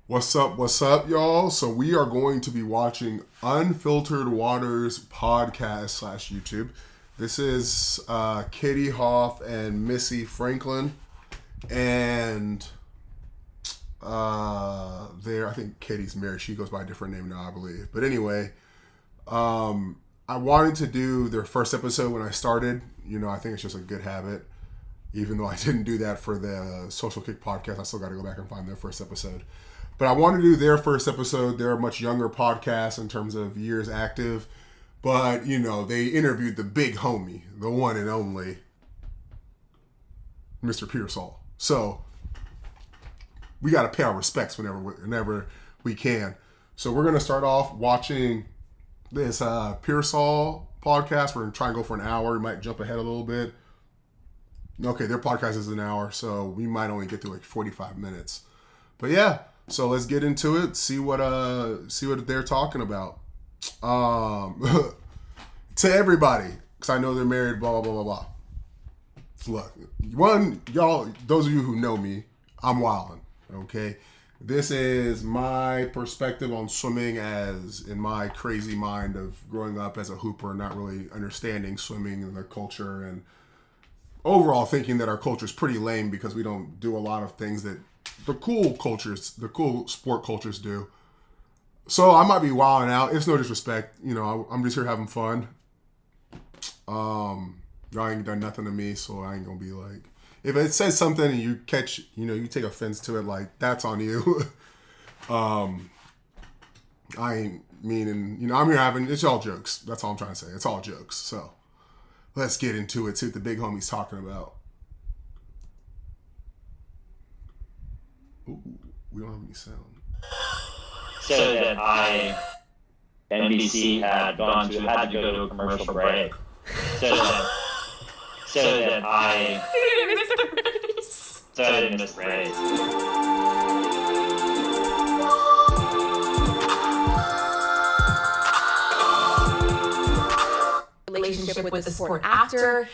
What's up, y'all? So we are going to be watching Unfiltered Waters podcast slash YouTube. This is Katie Hoff and Missy Franklin, and I think Katie's married. She goes by a different name now, I believe. But anyway, I wanted to do their first episode when I started. I think it's just a good habit. Even though I didn't do that for the Social Kick podcast, I still got to go back and find their first episode. But I wanted to do their first episode. They're a much younger podcast in terms of years active. But, they interviewed the big homie, the one and only Mr. Peirsol. So we got to pay our respects whenever we can. So we're going to start off watching this Peirsol podcast. We're going to try and go for an hour. We might jump ahead a little bit. Okay, their podcast is an hour, so we might only get through like 45 minutes. But yeah. So let's get into it. See what they're talking about. To everybody, because I know they're married. Blah blah blah blah blah. Look, y'all, those of you who know me, I'm wildin'. Okay, this is my perspective on swimming, as in my crazy mind of growing up as a hooper, not really understanding swimming and the culture, and overall thinking that our culture is pretty lame because we don't do a lot of things that the cool sport cultures do. So I might be wilding out. It's no disrespect. I'm just here having fun. Y'all ain't done nothing to me, so I ain't gonna be like, if it says something and you catch, you take offense to it, like, that's on you. I ain't meaning, I'm here having, it's all jokes. That's all I'm trying to say. It's all jokes. So let's get into it. See what the big homie's talking about. Ooh, we don't have any sound. So that NBC had to go to a commercial break. So that I didn't miss the race. Relationship with the sport after,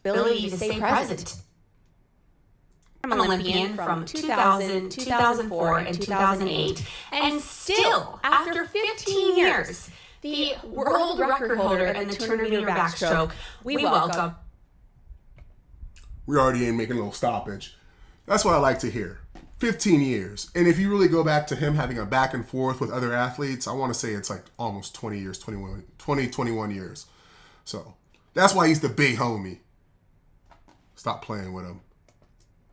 ability to stay present. I'm an Olympian from 2000, 2004, and 2008, and still, after 15 years, the world record holder in the 200-meter backstroke, we welcome. We already ain't making a little stoppage. That's what I like to hear. 15 years. And if you really go back to him having a back and forth with other athletes, I want to say it's like almost 20 years, 21 years. So that's why he's the big homie. Stop playing with him.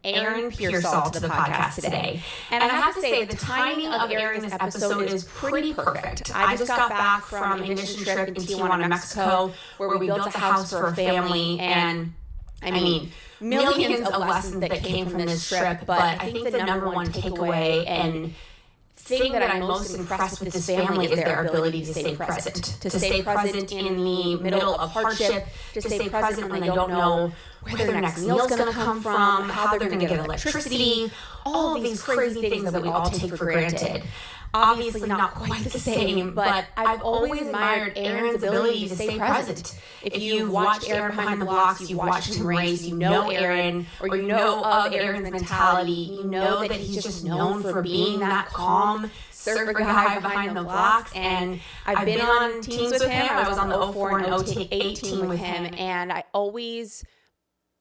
Aaron Peirsol to the podcast today. And I have to say, the timing of airing this episode is pretty perfect. I just got back from a mission trip in Tijuana, Mexico, where we built a house for a family, and millions of lessons that came from this trip, but I think the number one takeaway and thing that I'm most impressed with this family is their ability to stay present. To stay present in the middle of hardship, to stay present when they don't know where their next meal is going to come from, how they're going to get electricity, all of these crazy things that we all take for granted. Obviously not quite the same, but I've always admired Aaron's ability to stay present. If you've watched Aaron behind the blocks, you've watched him race, you know Aaron, or you know of Aaron's mentality, you know that he's just known for being that calm surfer guy behind the blocks. And I've been on teams with him. I was on the 04 and 08 team with him, and I always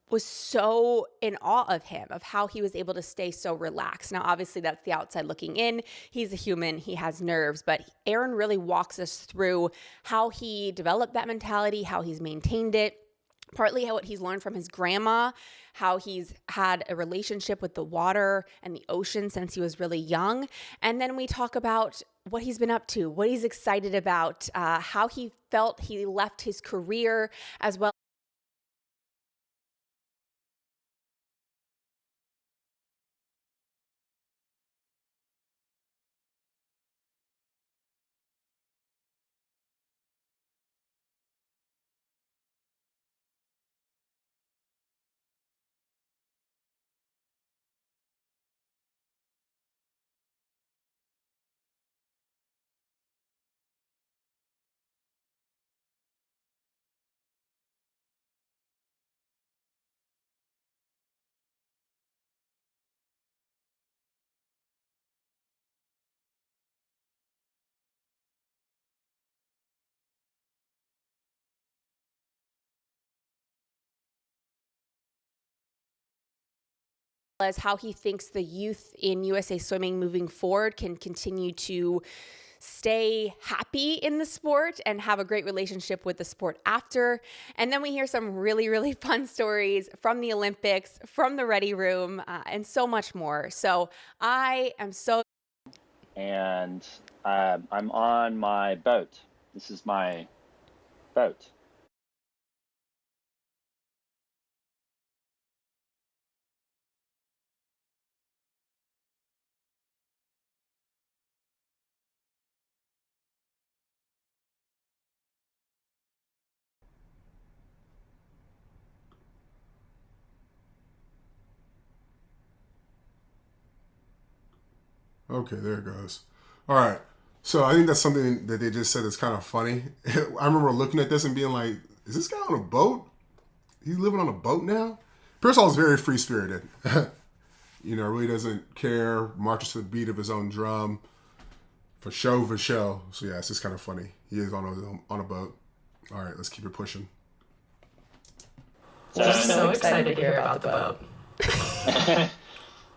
was so in awe of him, of how he was able to stay so relaxed. Now, obviously, that's the outside looking in. He's a human. He has nerves. But Aaron really walks us through how he developed that mentality, how he's maintained it, partly what he's learned from his grandma, how he's had a relationship with the water and the ocean since he was really young. And then we talk about what he's been up to, what he's excited about, how he felt he left his career as well. as how he thinks the youth in USA Swimming moving forward can continue to stay happy in the sport and have a great relationship with the sport after. And then we hear some really, really fun stories from the Olympics, from the Ready Room, and so much more. So I am so... And I'm on my boat. This is my boat. Okay, there it goes. All right. So I think that's something that they just said is kind of funny. I remember looking at this and being like, is this guy on a boat? He's living on a boat now? Peirsol is very free-spirited. Really doesn't care, marches to the beat of his own drum. For show. So yeah, it's just kind of funny. He is on a boat. All right, let's keep it pushing. So I'm so excited to hear about the boat.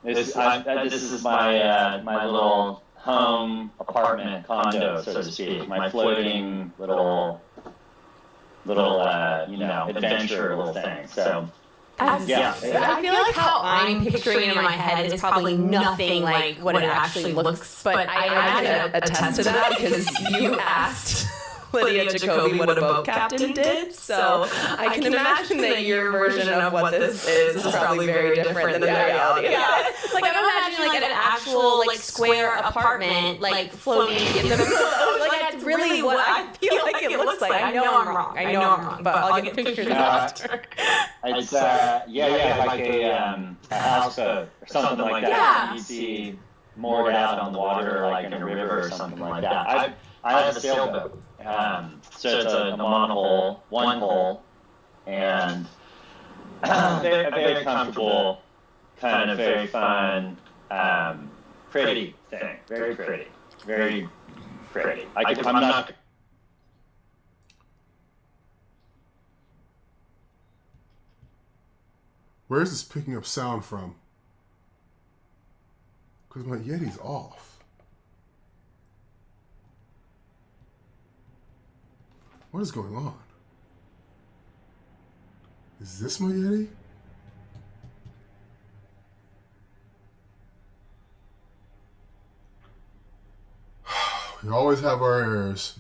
This is my my little home apartment condo, so to speak. My floating little adventure little thing. So yeah. I feel like how I'm picturing it in my head is probably nothing like what it actually looks. But I can attest to that because you asked Lydia Jacoby what a boat captain did. So I can imagine that your version of what this is probably very different than the reality. Yeah. Like I'm imagining like an actual like square apartment like floating in the like that's really what I feel like it looks like. I know I'm wrong. But I'll get pictures after. It's like a houseboat or something like that. Yeah. You see moored out on the water like in a river or something like that. I have a sailboat. So it's a monohull, one hull, and very comfortable, kind of very fun, pretty thing. Very pretty. Very pretty. I'm not... Where is this picking up sound from? Because my Yeti's off. What is going on? Is this my Yeti? We always have our errors.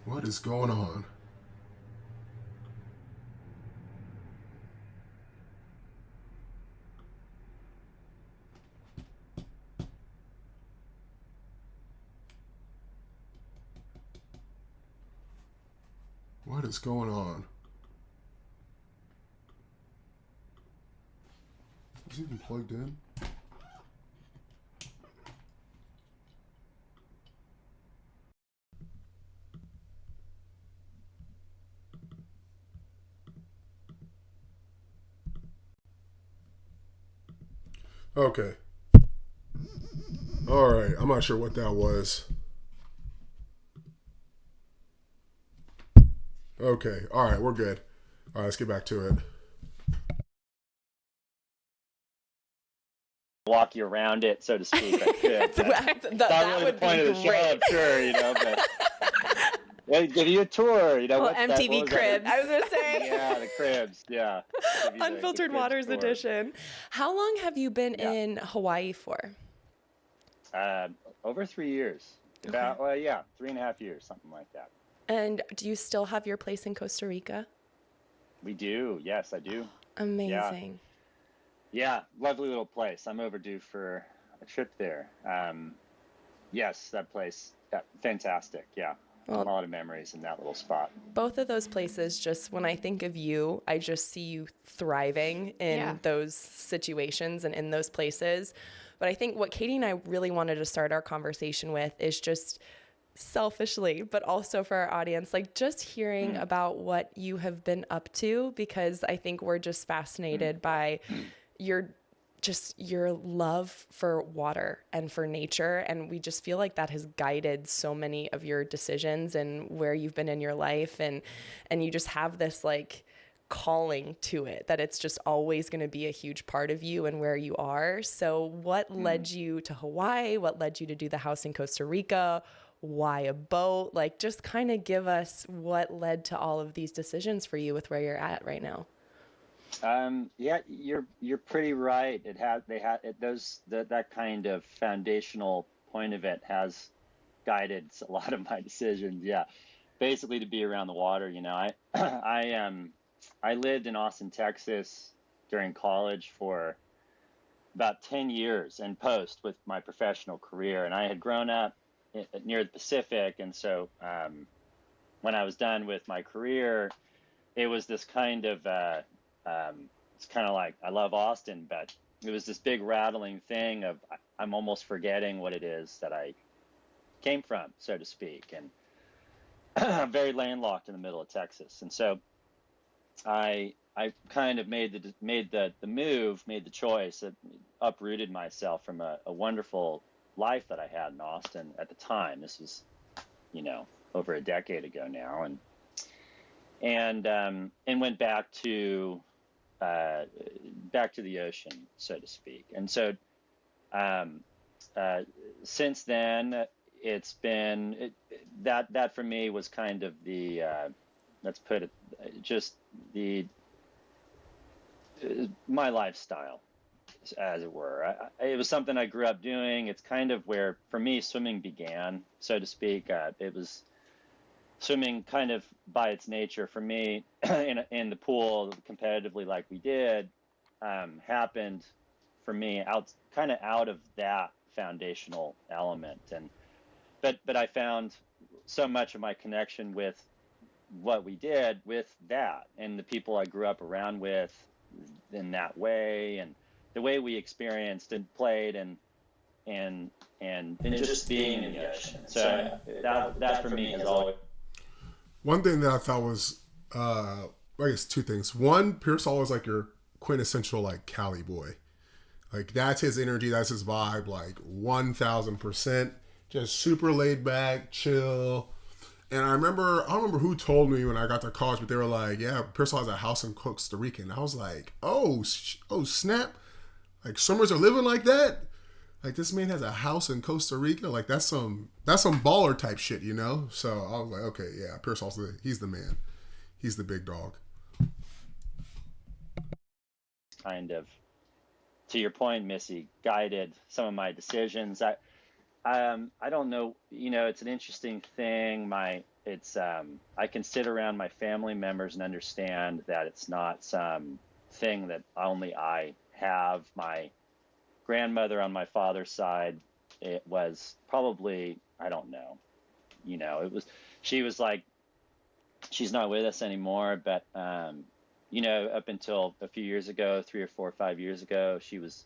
What is going on? What is going on? Is it even plugged in? Okay. All right. I'm not sure what that was. Okay. All right. We're good. All right. Let's get back to it. Walk you around it, so to speak. I could. That's not really the point of the show, I'm sure, but give you a tour, Well, MTV Cribs. I was going to say. Yeah, the Cribs, yeah. Unfiltered Waters tour. Edition. How long have you been in Hawaii for? Over 3 years. Okay. About, 3.5 years, something like that. And do you still have your place in Costa Rica? We do. Yes, I do. Amazing. Yeah, lovely little place. I'm overdue for a trip there. Yes, that place, fantastic. Yeah, well, a lot of memories in that little spot. Both of those places, just when I think of you, I just see you thriving in those situations and in those places. But I think what Katie and I really wanted to start our conversation with is just selfishly, but also for our audience, like just hearing about what you have been up to, because I think we're just fascinated by your just your love for water and for nature. And we just feel like that has guided so many of your decisions and where you've been in your life. And you just have this like calling to it, that it's just always going to be a huge part of you and where you are. So what led you to Hawaii? What led you to do the house in Costa Rica? Why a boat? Like, just kind of give us what led to all of these decisions for you with where you're at right now. Yeah, you're pretty right. That kind of foundational point of it has guided a lot of my decisions. Yeah, basically to be around the water. You know, I lived in Austin, Texas during college for about 10 years and post with my professional career, and I had grown up near the Pacific, and so when I was done with my career, it was this kind of it's kind of like, I love Austin, but it was this big rattling thing of I'm almost forgetting what it is that I came from, so to speak, and I'm very landlocked in the middle of Texas. And so I kind of made the choice, uprooted myself from a wonderful life that I had in Austin at the time. This was, over a decade ago now, and went back to the ocean, so to speak. And so since then, it's been that for me was kind of the let's put it, just my lifestyle, as it were. It was something I grew up doing. It's kind of where, for me, swimming began, so to speak. It was swimming kind of by its nature for me in the pool competitively, like we did, happened for me out of that foundational element. But I found so much of my connection with what we did with that, and the people I grew up around with in that way, and the way we experienced and played and just being in the ocean. So that for me has always. One thing that I thought was, I guess two things. One, Peirsol is like your quintessential like Cali boy. Like, that's his energy, that's his vibe, like 1000%. Just super laid back, chill. And I don't remember who told me when I got to college, but they were like, yeah, Peirsol has a house in Costa Rica. And I was like, oh snap. Like, swimmers are living like that? Like, this man has a house in Costa Rica? Like, that's some baller type shit, you know? So I was like, okay, yeah, Peirsol's he's the man. He's the big dog. Kind of, to your point, Missy, guided some of my decisions. I don't know, it's an interesting thing. I can sit around my family members and understand that it's not some thing that only I have. My grandmother on my father's side, it was probably, I don't know, she was like, she's not with us anymore, but, up until a few years ago, 3 or 4 or 5 years ago, she was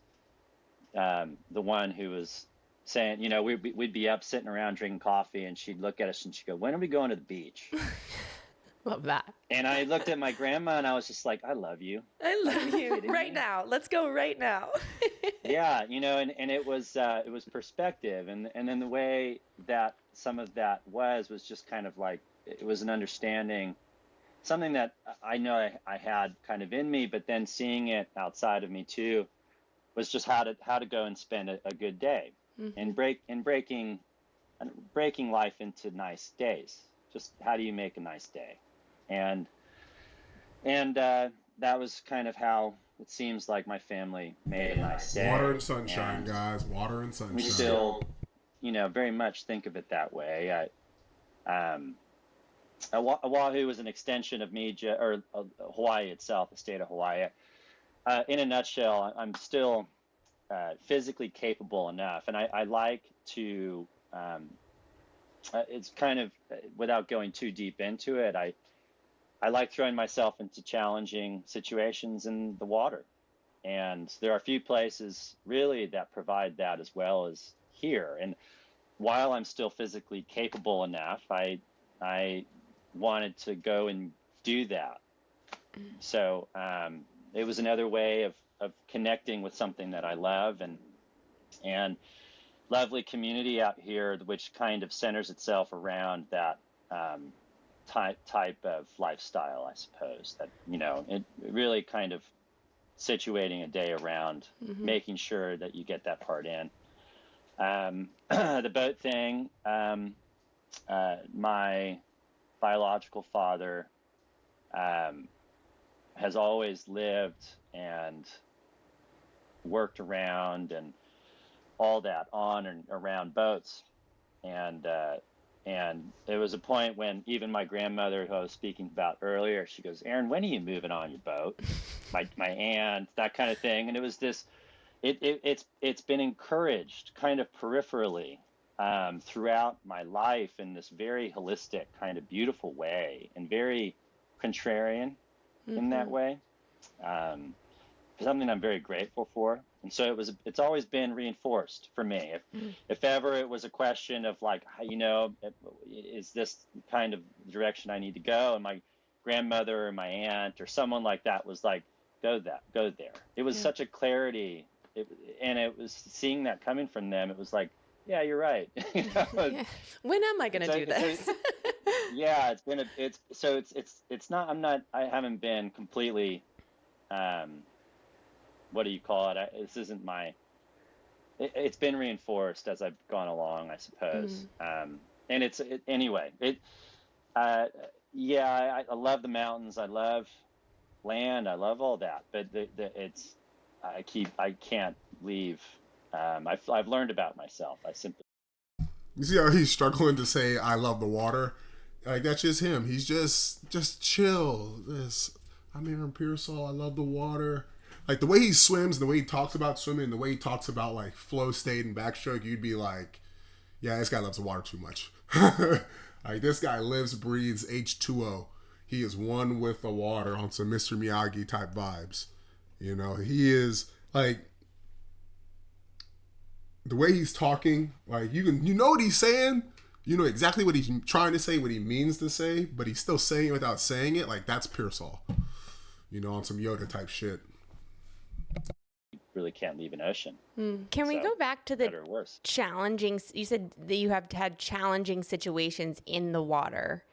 the one who was saying, we'd be up sitting around drinking coffee, and she'd look at us and she'd go, when are we going to the beach? Love that. And I looked at my grandma and I was just like, I love you. I love you right now. Let's go right now. Yeah. And it was perspective. And then the way that some of that was just kind of like, it was an understanding, something that I know I had kind of in me, but then seeing it outside of me too, was just how to go and spend a good day. Mm-hmm. and breaking life into nice days. Just how do you make a nice day? And that was kind of how it seems like my family made a nice day. Water and sunshine, guys. Water and sunshine. We still, very much think of it that way. Oahu was an extension of me, or Hawaii itself, the state of Hawaii. In a nutshell, I'm still physically capable enough, and I like to. It's kind of, without going too deep into it, I like throwing myself into challenging situations in the water, and there are a few places really that provide that as well as here. And while I'm still physically capable enough, I wanted to go and do that. So it was another way of connecting with something that I love, and lovely community out here, which kind of centers itself around that type of lifestyle, I suppose. That, it really kind of situating a day around making sure that you get that part in. The boat thing, my biological father has always lived and worked around and all that on and around boats. And it was a point when even my grandmother, who I was speaking about earlier, she goes, "Aaron, when are you moving on your boat?" my aunt, that kind of thing. And it was this, it's been encouraged kind of peripherally throughout my life in this very holistic kind of beautiful way, and very contrarian in that way. Something I'm very grateful for. And so it's always been reinforced for me. If ever it was a question of like, is this kind of direction I need to go? And my grandmother or my aunt or someone like that was like, go there. It was such a clarity. And it was seeing that coming from them. It was like, yeah, you're right. When am I going to do this? Yeah, I haven't been completely, what do you call it? This isn't it's been reinforced as I've gone along, I suppose. And I love the mountains. I love land. I love all that, but I can't leave. I've learned about myself. You see how he's struggling to say, "I love the water." Like, that's just him. He's just chill. I'm Aaron Peirsol. I love the water. Like, the way he swims, the way he talks about swimming, the way he talks about like flow state and backstroke, you'd be like, yeah, this guy loves the water too much. Like, this guy lives, breathes H2O. He is one with the water on some Mr. Miyagi type vibes. He is like, the way he's talking, like, you know what he's saying. You know exactly what he's trying to say, what he means to say, but he's still saying it without saying it. Like, that's Peirsol. On some Yoda type shit. Really can't leave an ocean. Can we go back to the challenging? You said that you have had challenging situations in the water.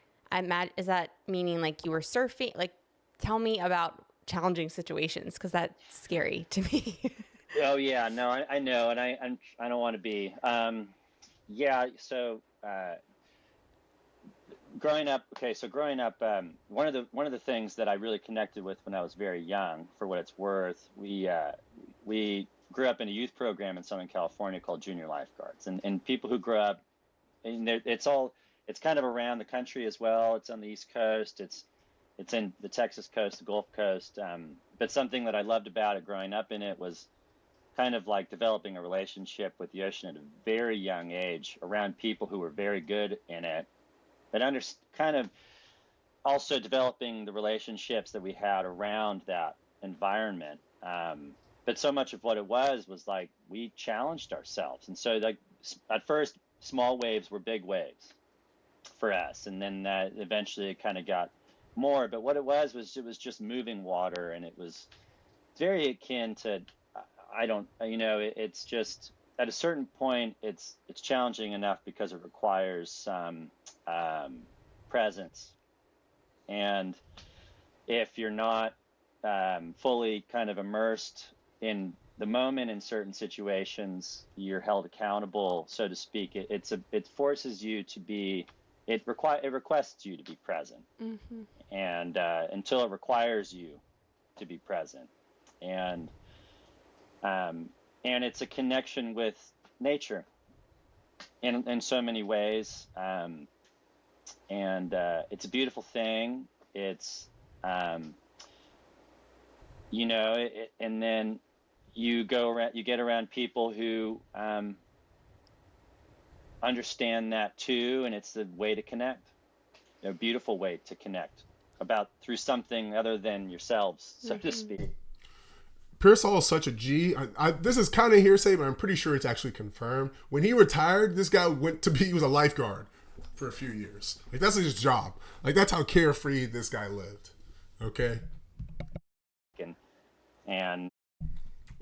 Is that meaning like you were surfing? Like, tell me about challenging situations, because that's scary to me. Oh yeah, no, I know, and I don't want to be. So growing up, one of the things that I really connected with when I was very young, for what it's worth, we grew up in a youth program in Southern California called Junior Lifeguards, and people who grow up, and it's kind of around the country as well. It's on the East Coast. It's in the Texas coast, the Gulf Coast. But something that I loved about it growing up in it was kind of like developing a relationship with the ocean at a very young age around people who were very good in it, but kind of also developing the relationships that we had around that environment. But so much of what it was like we challenged ourselves. And so, like, at first, small waves were big waves for us. And then that eventually it kind of got more. But what it was just moving water. And it was very akin to, it's just at a certain point, it's challenging enough because it requires some presence. And if you're not fully kind of immersed in the moment in certain situations, you're held accountable, so to speak. It forces you to be. It requests you to be present, and until it requires you to be present, and it's a connection with nature in so many ways, and it's a beautiful thing. It's and then you get around people who understand that too, and it's a way to connect, a beautiful way to connect through something other than yourselves, so to speak. Peirsol is such a G. This is kind of hearsay, but I'm pretty sure it's actually confirmed. When he retired, this guy he was a lifeguard for a few years. Like, that's his job. Like, that's how carefree this guy lived. Okay. And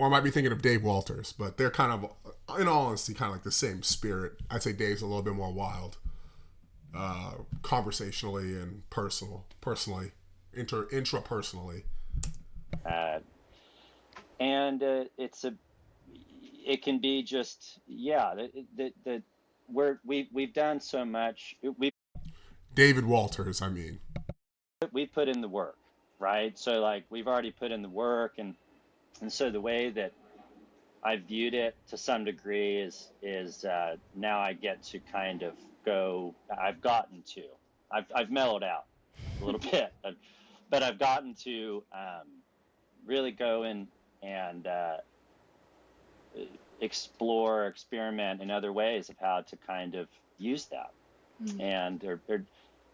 Or I might be thinking of Dave Walters, but they're kind of, in all honesty, kind of like the same spirit. I'd say Dave's a little bit more wild, conversationally and personally, intrapersonally. And it can be just, we've done so much. David Walters, I mean. We put in the work, right? So like we've already put in the work, and so the way that I viewed it to some degree is now I get to kind of go. I've mellowed out a little bit, but I've gotten to really go in and experiment in other ways of how to kind of use that, and or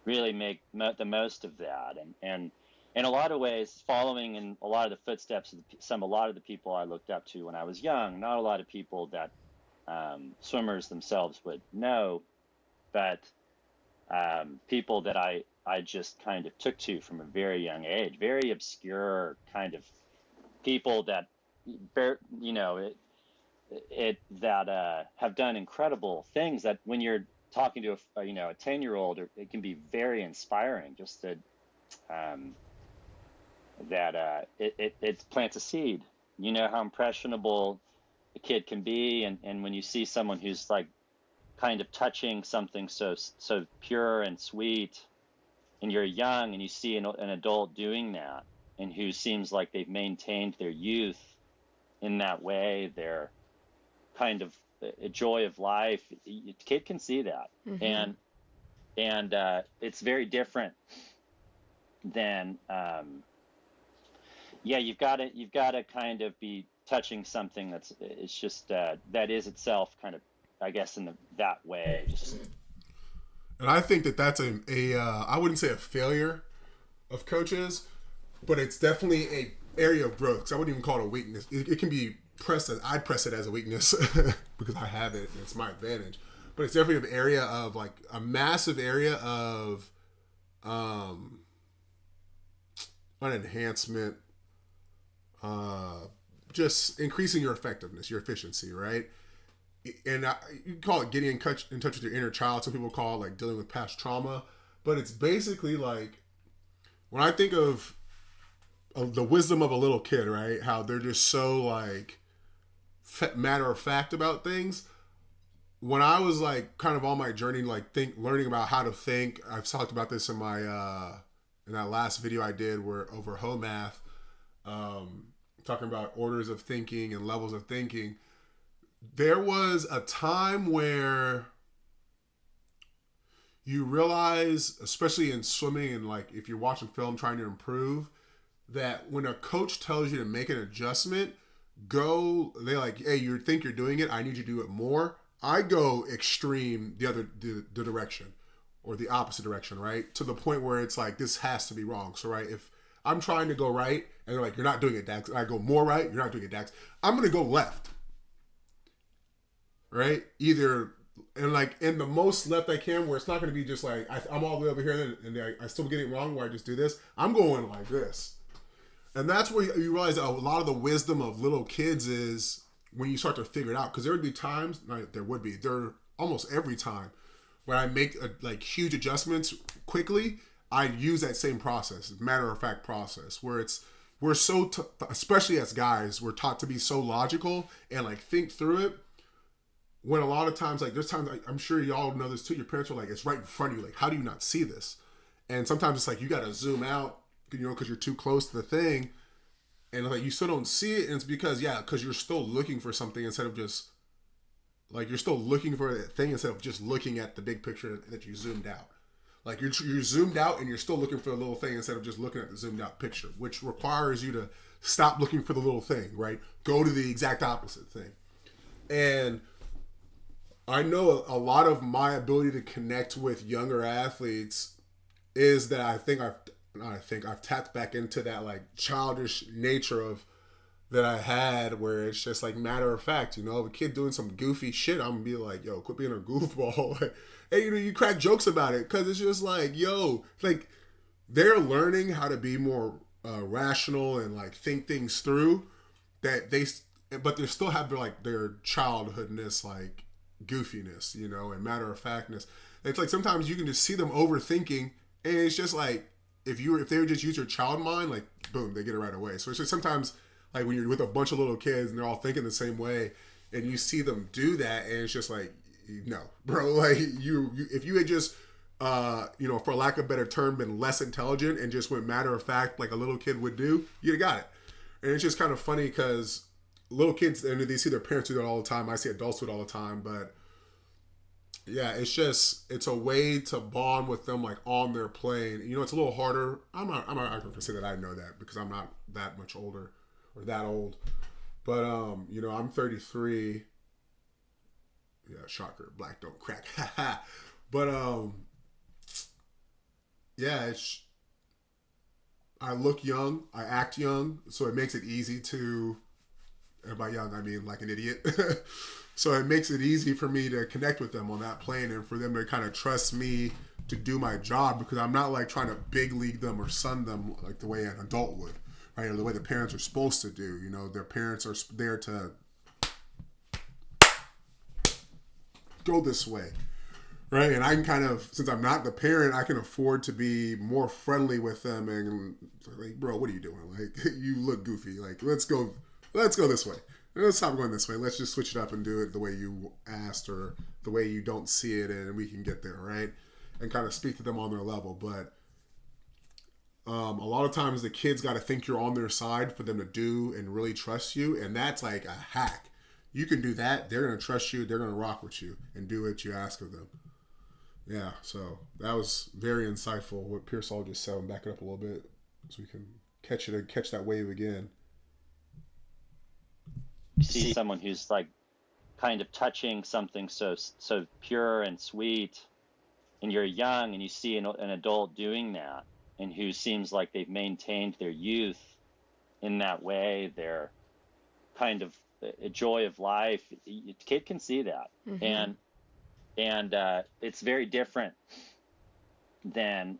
really make the most of that, and in a lot of ways following in a lot of the footsteps of a lot of the people I looked up to when I was young. Not a lot of people that swimmers themselves would know, but people that I just kind of took to from a very young age, very obscure kind of people that have done incredible things that when you're talking to a 10-year-old, it can be very inspiring. Just that it plants a seed. You know how impressionable a kid can be, and when you see someone who's like kind of touching something so pure and sweet, and you're young, and you see an adult doing that, and who seems like they've maintained their youth in that way, they're kind of a joy of life. A kid can see that, and it's very different than you've got to kind of be touching something it's just that is itself kind of, I guess, in that way. And I think that's a I wouldn't say a failure of coaches, but it's definitely a area of growth. Because I wouldn't even call it a weakness. It can be I'd press it as a weakness because I have it and it's my advantage. But it's definitely an area of like a massive area of an enhancement, just increasing your effectiveness, your efficiency, right? And you call it getting in touch with your inner child. Some people call it like dealing with past trauma, but it's basically like when I think of the wisdom of a little kid, right? How they're just so like matter of fact about things. When I was like kind of on my journey, like learning about how to think, I've talked about this in my in that last video I did where over HOMATH, talking about orders of thinking and levels of thinking. There was a time where you realize, especially in swimming and like if you're watching film trying to improve, that when a coach tells you to make an adjustment, they're like, hey, you think you're doing it, I need you to do it more. I go extreme the direction or the opposite direction, right? To the point where it's like, this has to be wrong. So, right, if I'm trying to go right and they're like, you're not doing it, Dax, and I go more right, you're not doing it, Dax, I'm going to go left, right? Either, and like in the most left I can, where it's not going to be just like, I'm all the way over here and I still get it wrong where I just do this. I'm going like this. And that's where you realize that a lot of the wisdom of little kids is when you start to figure it out. Because there would be times, there almost every time, when I make like huge adjustments quickly, I use that same process, matter of fact process, where we're so, especially as guys, we're taught to be so logical and like think through it. When a lot of times, like there's times, I'm sure y'all know this too, your parents are like, it's right in front of you. Like, how do you not see this? And sometimes it's like, you got to zoom out, because you're too close to the thing, and like you still don't see it, and it's because you're still looking for something instead of just like you're still looking for that thing instead of just looking at the big picture that you zoomed out. Like you're zoomed out and you're still looking for the little thing instead of just looking at the zoomed out picture, which requires you to stop looking for the little thing, right? Go to the exact opposite thing. And I know a lot of my ability to connect with younger athletes is that I think I've tapped back into that like childish nature of that I had, where it's just like matter of fact, if a kid doing some goofy shit, I'm gonna be like, yo, quit being a goofball. Hey, you crack jokes about it, because it's just like, yo, like they're learning how to be more rational and like think things through, that but they still have their childhoodness, like goofiness, you know, and matter of factness. It's like sometimes you can just see them overthinking, and it's just like if they would just use your child mind, like boom, they get it right away. So it's just sometimes like when you're with a bunch of little kids and they're all thinking the same way, and you see them do that, and it's just like, no, bro, like you if you had just for lack of a better term, been less intelligent and just went matter of fact like a little kid would do, you'd have got it. And it's just kind of funny because little kids, and they see their parents do that all the time. I see adults do it all the time, but yeah, it's a way to bond with them, like on their plane. You know, it's a little harder. I'm not going to say that I know that because I'm not that much older or that old. But I'm 33. Yeah, shocker. Black don't crack. But yeah, I look young, I act young, so it makes it easy to. And by young, I mean like an idiot. So it makes it easy for me to connect with them on that plane and for them to kind of trust me to do my job, because I'm not like trying to big league them or sun them like the way an adult would, right? Or the way the parents are supposed to do. You know, their parents are there to go this way, right? And I can kind of, since I'm not the parent, I can afford to be more friendly with them and like, bro, what are you doing? Like, you look goofy. Like, let's go this way. Let's stop going this way. Let's just switch it up and do it the way you asked or the way you don't see it, and we can get there, right? And kind of speak to them on their level. But a lot of times the kids got to think you're on their side for them to do and really trust you, and that's like a hack. You can do that. They're going to trust you. They're going to rock with you and do what you ask of them. Yeah, so that was very insightful what Peirsol just said. I'll back it up a little bit so we can catch that wave again. You see someone who's like kind of touching something so pure and sweet, and you're young and you see an adult doing that, and who seems like they've maintained their youth in that way, their kind of a joy of life. A kid can see that. Mm-hmm. And it's very different than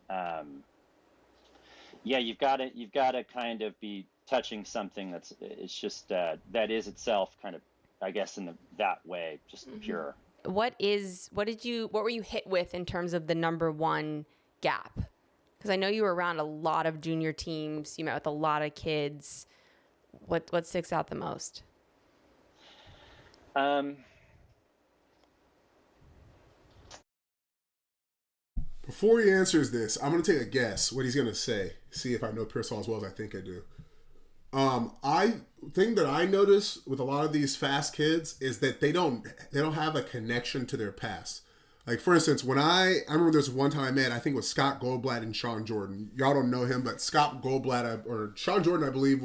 you've got to kind of be touching something it's just that is itself kind of, I guess, in that way, just mm-hmm. pure. What were you hit with in terms of the number one gap? Because I know you were around a lot of junior teams, you met with a lot of kids. What sticks out the most? Before he answers this, I'm going to take a guess what he's going to say. See if I know Peirsol as well as I think I do. Thing that I notice with a lot of these fast kids is that they don't have a connection to their past. Like, for instance, when I remember there's one time I met, I think it was Scott Goldblatt and Sean Jordan. Y'all don't know him, but Scott Goldblatt or Sean Jordan, I believe,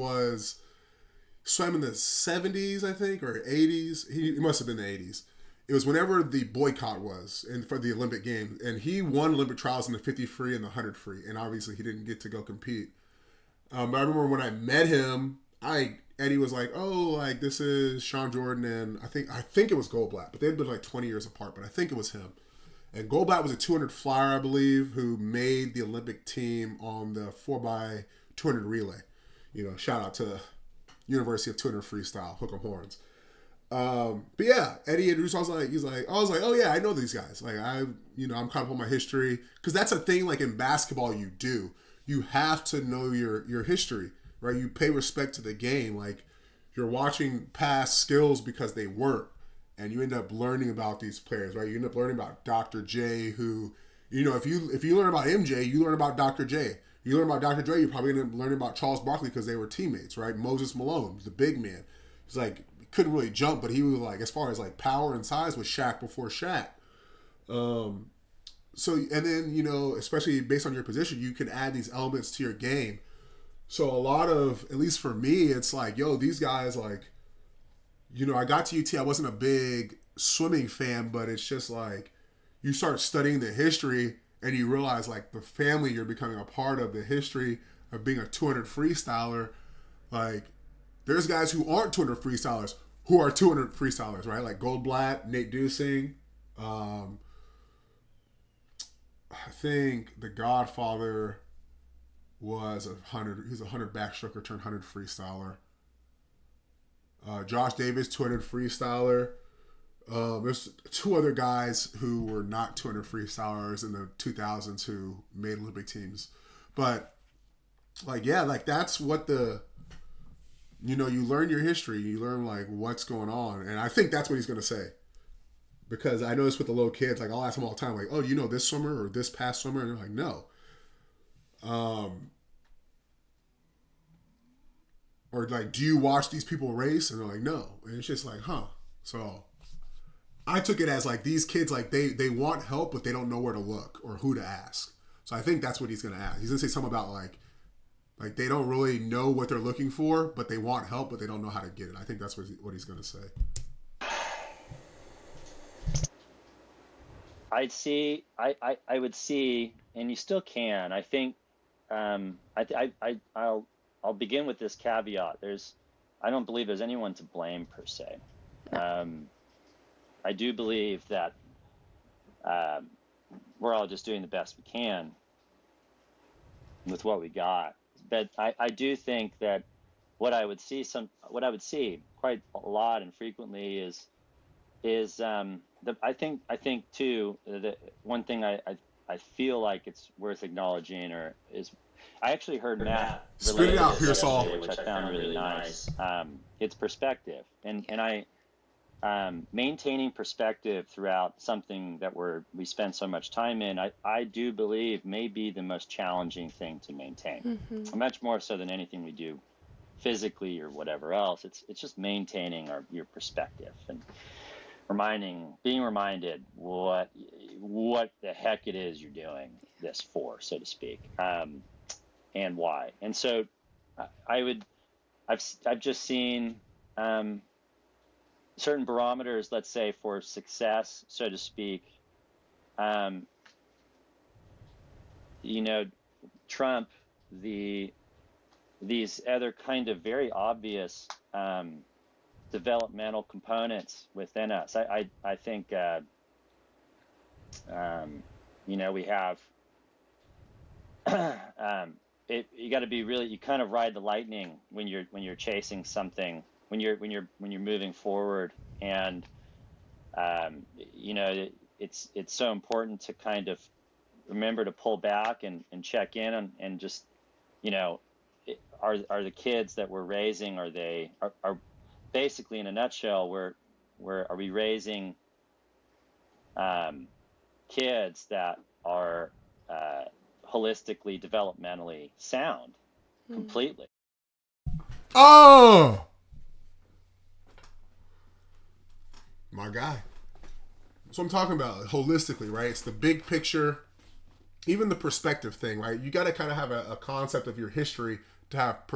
swam in the 70s, I think, or 80s. He must have been the 80s. It was whenever the boycott was for the Olympic Games, and he won Olympic trials in the 50 free and the 100 free, and obviously he didn't get to go compete. But I remember when I met him, Eddie was like, "Oh, like this is Sean Jordan," and I think it was Goldblatt, but they'd been like 20 years apart, but I think it was him. And Goldblatt was a 200 flyer, I believe, who made the Olympic team on the 4x200 relay. You know, shout out to the University of 200 freestyle, hook 'em horns. But yeah, Eddie introduced. I was like, oh yeah, I know these guys. Like I'm kind of on my history, because that's a thing. Like in basketball, you have to know your history, right? You pay respect to the game. Like you're watching past skills because they work, and you end up learning about these players, right? You end up learning about Dr. J, who, if you learn about MJ, you learn about Dr. J. You learn about Dr. Dre, you're probably end up learning about Charles Barkley because they were teammates, right? Moses Malone, the big man. He's like, couldn't really jump, but he was like, as far as like power and size, was Shaq before Shaq. So, and then, especially based on your position, you can add these elements to your game. So a lot of, at least for me, it's like, yo, these guys, like, I got to UT, I wasn't a big swimming fan, but it's just like, you start studying the history and you realize like the family you're becoming a part of, the history of being a 200 freestyler. Like there's guys who aren't 200 freestylers who are 200 freestylers, right? Like Goldblatt, Nate Dusing. I think the Godfather was he's a 100 backstroker turned 100 freestyler. Josh Davis, 200 freestyler. There's 2 other guys who were not 200 freestylers in the 2000s who made Olympic teams. But, like, yeah, like, that's what you learn your history. You learn, like, what's going on. And I think that's what he's going to say. Because I notice with the little kids, like, I'll ask them all the time, like, oh, you know this swimmer or this past swimmer? And they're like, no. Or, like, do you watch these people race? And they're like, no. And it's just like, huh. So I took it as, like, these kids, like, they want help, but they don't know where to look or who to ask. So I think that's what he's going to ask. He's going to say something about, like they don't really know what they're looking for, but they want help, but they don't know how to get it. I think that's what he's going to say. I would see, and you still can. I think I'll begin with this caveat. I don't believe there's anyone to blame per se. I do believe that we're all just doing the best we can with what we got. But I do think that what I would see quite a lot and frequently is I think too, the one thing I feel like it's worth acknowledging I actually heard Matt spit it out, Peirsol, Peirsol, which I found really nice. It's perspective, and maintaining perspective throughout something that we spend so much time in. I do believe may be the most challenging thing to maintain, much more so than anything we do physically or whatever else. It's just maintaining your perspective and being reminded what the heck it is you're doing this for, so to speak, and why. And so I've just seen certain barometers, let's say, for success, so to speak. Trump, these other kind of very obvious developmental components within us. I think we have you got to be really, you kind of ride the lightning when you're chasing something, when you're moving forward, and it's so important to kind of remember to pull back and check in and just are the kids that we're raising, are basically, in a nutshell, are we raising kids that are holistically, developmentally sound completely? Oh, my guy. That's what I'm talking about, holistically, right? It's the big picture, even the perspective thing, right? You got to kind of have a concept of your history to have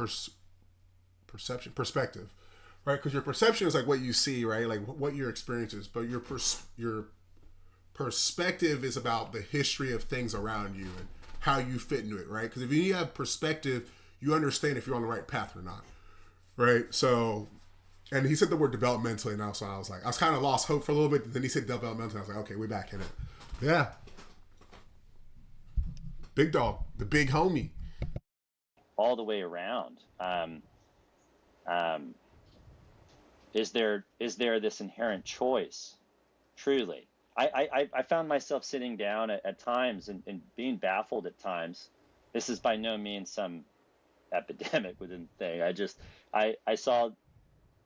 perspective. Right, because your perception is like what you see, right? Like what your experience is, but your perspective is about the history of things around you and how you fit into it, right? Because if you have perspective, you understand if you're on the right path or not, right? So, and he said the word developmentally, and so I was kind of lost hope for a little bit. Then he said developmentally, I was like, okay, we're back in it. Yeah, big dog, the big homie, all the way around. Is there this inherent choice? Truly, I found myself sitting down at times and being baffled at times. This is by no means some epidemic within the thing. I saw,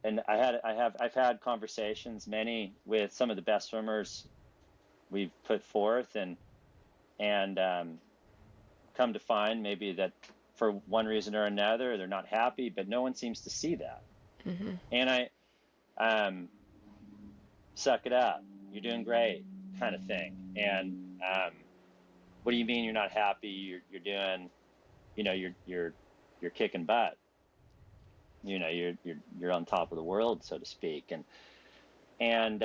and I've had conversations, many, with some of the best swimmers we've put forth, and come to find maybe that for one reason or another they're not happy, but no one seems to see that. And suck it up, you're doing great, kind of thing. And what do you mean you're not happy? You're doing, you're kicking butt. You're on top of the world, so to speak. And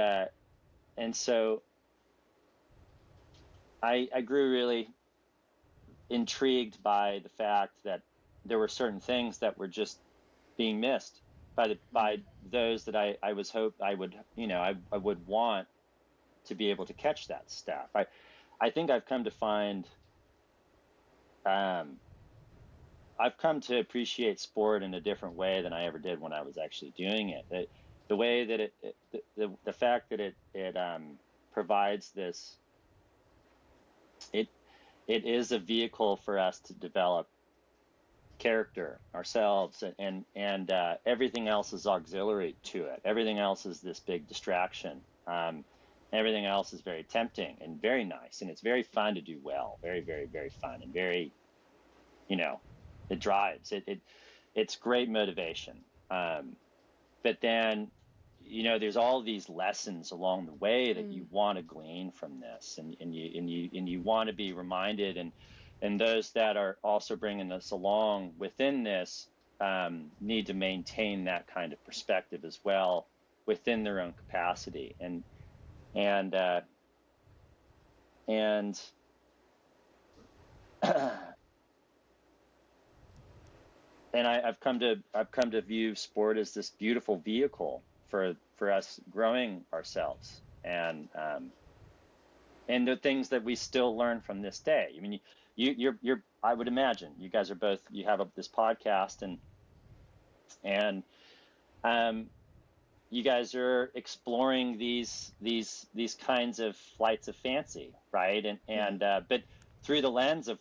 so I grew really intrigued by the fact that there were certain things that were just being missed by those that I would want to be able to catch that stuff. I think I've come to find I've come to appreciate sport in a different way than I ever did when I was actually doing it. The way that the fact that it provides this, it is a vehicle for us to develop character ourselves, and everything else is auxiliary to it. Everything else is this big distraction. Everything else is very tempting and very nice, and it's very fun to do well. Very, very, very fun, and very, it drives it's great motivation. But then, there's all these lessons along the way that you want to glean from this, and you want to be reminded, and those that are also bringing us along within this need to maintain that kind of perspective as well within their own capacity, and I've come to view sport as this beautiful vehicle for us growing ourselves, and the things that we still learn from this day. I mean, you're I would imagine you guys are both, you have this podcast, and you guys are exploring these kinds of flights of fancy, right? And but through the lens of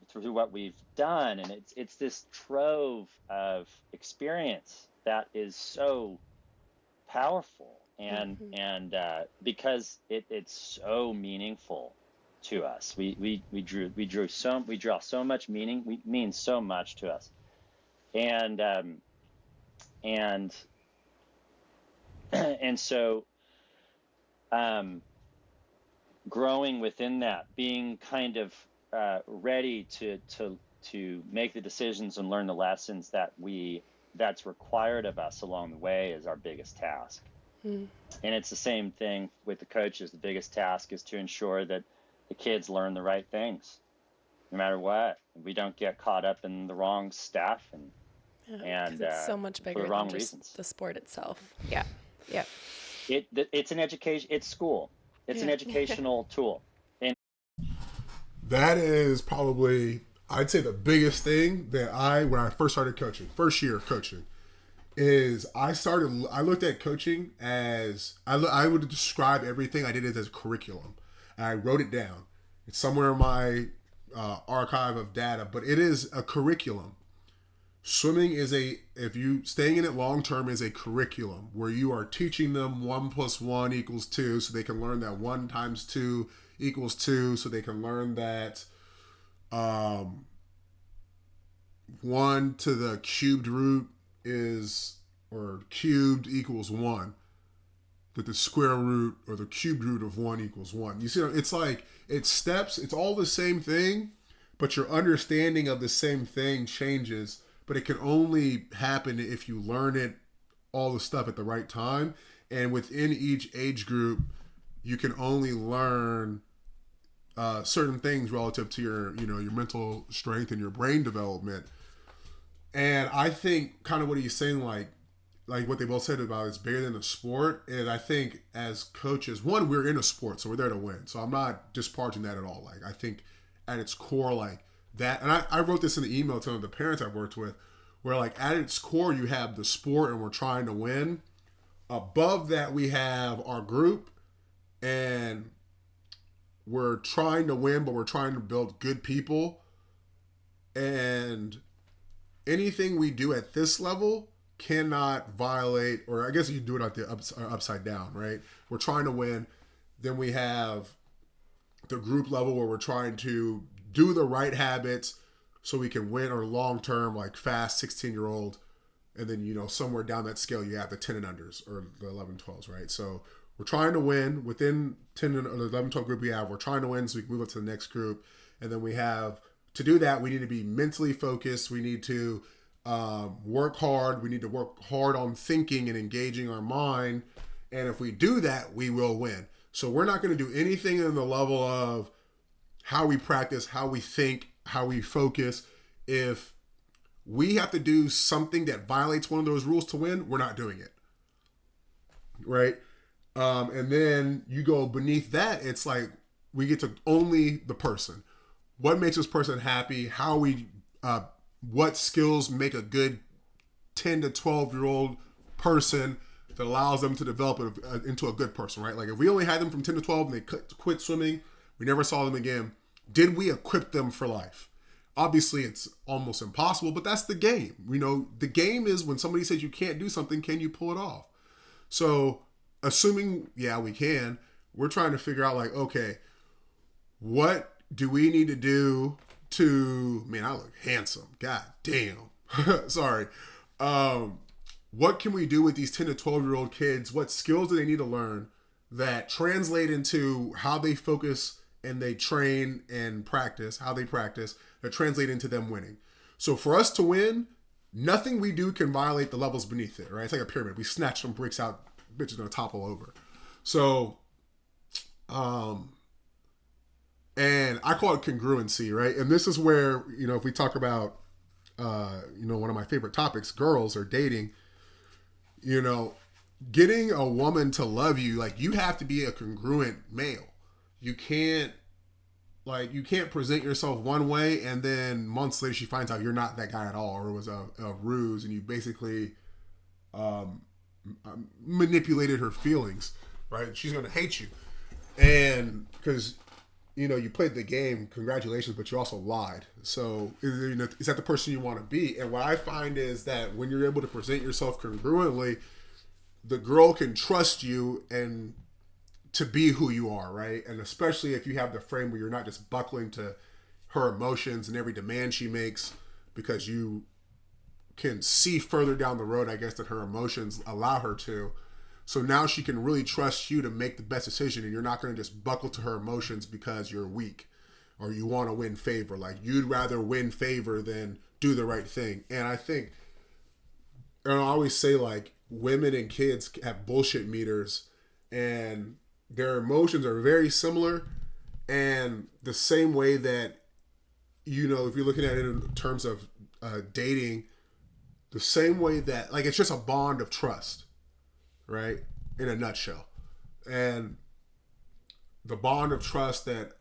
through what we've done, and it's this trove of experience that is so powerful, and because it's so meaningful to us. We draw so much meaning. We mean so much to us, and so growing within that, being kind of ready to make the decisions and learn the lessons that's required of us along the way is our biggest task. And it's the same thing with the coaches. The biggest task is to ensure that the kids learn the right things, no matter what. We don't get caught up in the wrong stuff, and it's so much bigger for the wrong than just reasons. the sport itself. Yeah. It's an education. It's school. It's an educational tool. And that is probably, I'd say, the biggest thing that when I first started coaching, first year of coaching, is I looked at coaching as, I would describe everything I did as a curriculum. And I wrote it down. It's somewhere in my archive of data, but it is a curriculum. Swimming is staying in it long term is a curriculum where you are teaching them 1 + 1 = 2, so they can learn that 1 × 2 = 2, so they can learn that 1 to the cubed root cubed = 1. That the square root or the cubed root of 1 = 1. You see, it's like, it's steps, it's all the same thing, but your understanding of the same thing changes. But it can only happen if you learn it, all the stuff at the right time. And within each age group, you can only learn certain things relative to your mental strength and your brain development. And I think kind of what he's saying, like what they both said about it's bigger than a sport. And I think as coaches, one, we're in a sport, so we're there to win. So I'm not disparaging that at all. Like, I think at its core, like that, and I wrote this in the email to the parents I've worked with, where like at its core, you have the sport and we're trying to win. Above that, we have our group and we're trying to win, but we're trying to build good people. And anything we do at this level cannot violate, or I guess you do it at the upside down, right? We're trying to win. Then we have the group level where we're trying to do the right habits so we can win, or long-term, like fast 16-year-old. And then, somewhere down that scale, you have the 10 and unders or the 11, 12s, right? So we're trying to win within 10 and 11, 12 group we have. We're trying to win so we can move up to the next group. And then we have, to do that, we need to be mentally focused. We need to work hard. We need to work hard on thinking and engaging our mind. And if we do that, we will win. So we're not going to do anything in the level of how we practice, how we think, how we focus. If we have to do something that violates one of those rules to win, we're not doing it. Right? And then you go beneath that, it's like we get to only the person. What makes this person happy? How are we what skills make a good 10 to 12-year-old person that allows them to develop into a good person, right? Like if we only had them from 10 to 12 and they quit swimming, we never saw them again, did we equip them for life? Obviously, it's almost impossible, but that's the game. The game is when somebody says you can't do something, can you pull it off? So assuming, yeah, we can, we're trying to figure out like, okay, what do we need to do to, man, I look handsome. God damn. Sorry. What can we do with these 10 to 12-year-old kids? What skills do they need to learn that translate into how they focus and they train and practice, how they practice, that translate into them winning? So for us to win, nothing we do can violate the levels beneath it, right? It's like a pyramid. We snatch some bricks out, bitch is going to topple over. So, and I call it congruency, right? And this is where, if we talk about, one of my favorite topics, girls or dating, getting a woman to love you, like you have to be a congruent male. You can't present yourself one way and then months later she finds out you're not that guy at all, or it was a ruse and you basically manipulated her feelings, right? She's going to hate you. And because, you played the game, congratulations, but you also lied. So, is that the person you want to be? And what I find is that when you're able to present yourself congruently, the girl can trust you and to be who you are, right? And especially if you have the frame where you're not just buckling to her emotions and every demand she makes, because you can see further down the road, I guess, that her emotions allow her to. So now she can really trust you to make the best decision, and you're not going to just buckle to her emotions because you're weak or you want to win favor. Like, you'd rather win favor than do the right thing. And I think, and I always say, like, women and kids have bullshit meters and their emotions are very similar. And the same way that, if you're looking at it in terms of dating, the same way that, like, it's just a bond of trust, right? In a nutshell. And the bond of trust that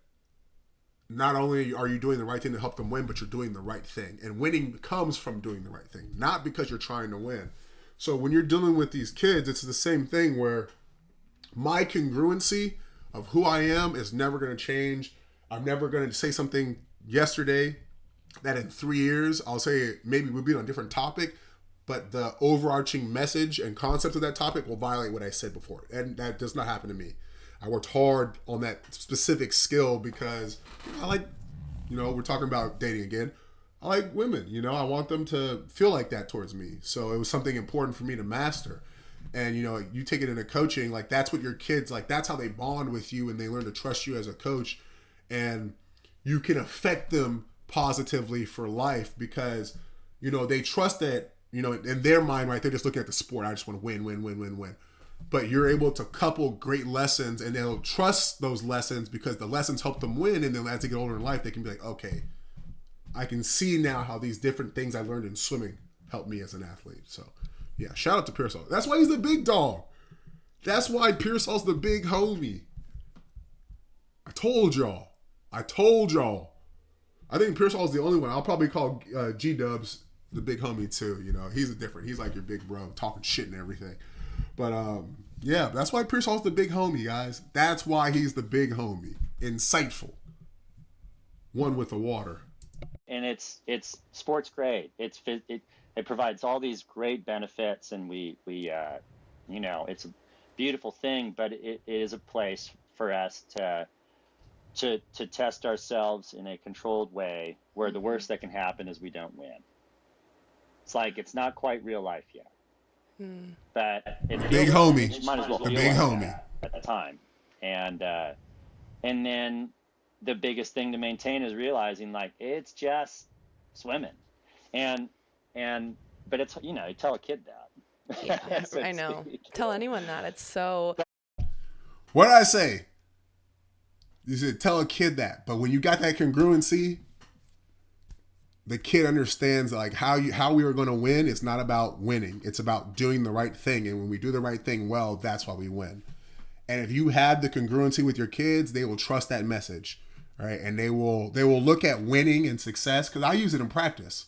not only are you doing the right thing to help them win, but you're doing the right thing. And winning comes from doing the right thing, not because you're trying to win. So when you're dealing with these kids, it's the same thing where my congruency of who I am is never going to change. I'm never going to say something yesterday that in 3 years, I'll say maybe we'll be on a different topic, but the overarching message and concept of that topic will violate what I said before. And that does not happen to me. I worked hard on that specific skill because I like, we're talking about dating again. I like women, I want them to feel like that towards me. So it was something important for me to master. And, you take it into coaching, like that's what your kids, like that's how they bond with you and they learn to trust you as a coach. And you can affect them positively for life because, they trust that, in their mind, right, they're just looking at the sport. I just want to win. But you're able to couple great lessons and they'll trust those lessons because the lessons help them win. And then as they get older in life, they can be like, okay, I can see now how these different things I learned in swimming helped me as an athlete. So, yeah, shout out to Peirsol. That's why he's the big dog. That's why Peirsol's the big homie. I told y'all. I think Peirsol's the only one. I'll probably call G-Dubs the big homie too. He's he's like your big bro, talking shit and everything. But yeah, that's why Peirsol's the big homie, guys. That's why he's the big homie. Insightful. One with the water. And it's sports grade. It provides all these great benefits, and we it's a beautiful thing. But it is a place for us to test ourselves in a controlled way, where the worst that can happen is we don't win. It's like it's not quite real life yet, but it big homie, might as well the big homie at the time, and then the biggest thing to maintain is realizing like it's just swimming, but it's you tell a kid that. Yeah, I know. Tell anyone that. It's so. What did I say? You said tell a kid that, but when you got that congruency, the kid understands like how we are going to win. It's not about winning. It's about doing the right thing. And when we do the right thing well, that's why we win. And if you have the congruency with your kids, they will trust that message, right? And they will look at winning and success, because I use it in practice.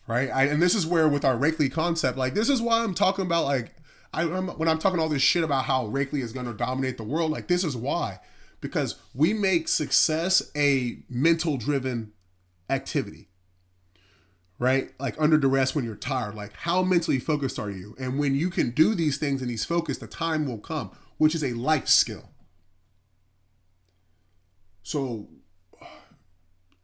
right? And this is where with our Rakely concept, like this is why I'm talking about like when I'm talking all this shit about how Rakely is going to dominate the world, like this is why, because we make success a mental driven activity, right? Like under duress when you're tired, like how mentally focused are you? And when you can do these things and he's focused, the time will come, which is a life skill. So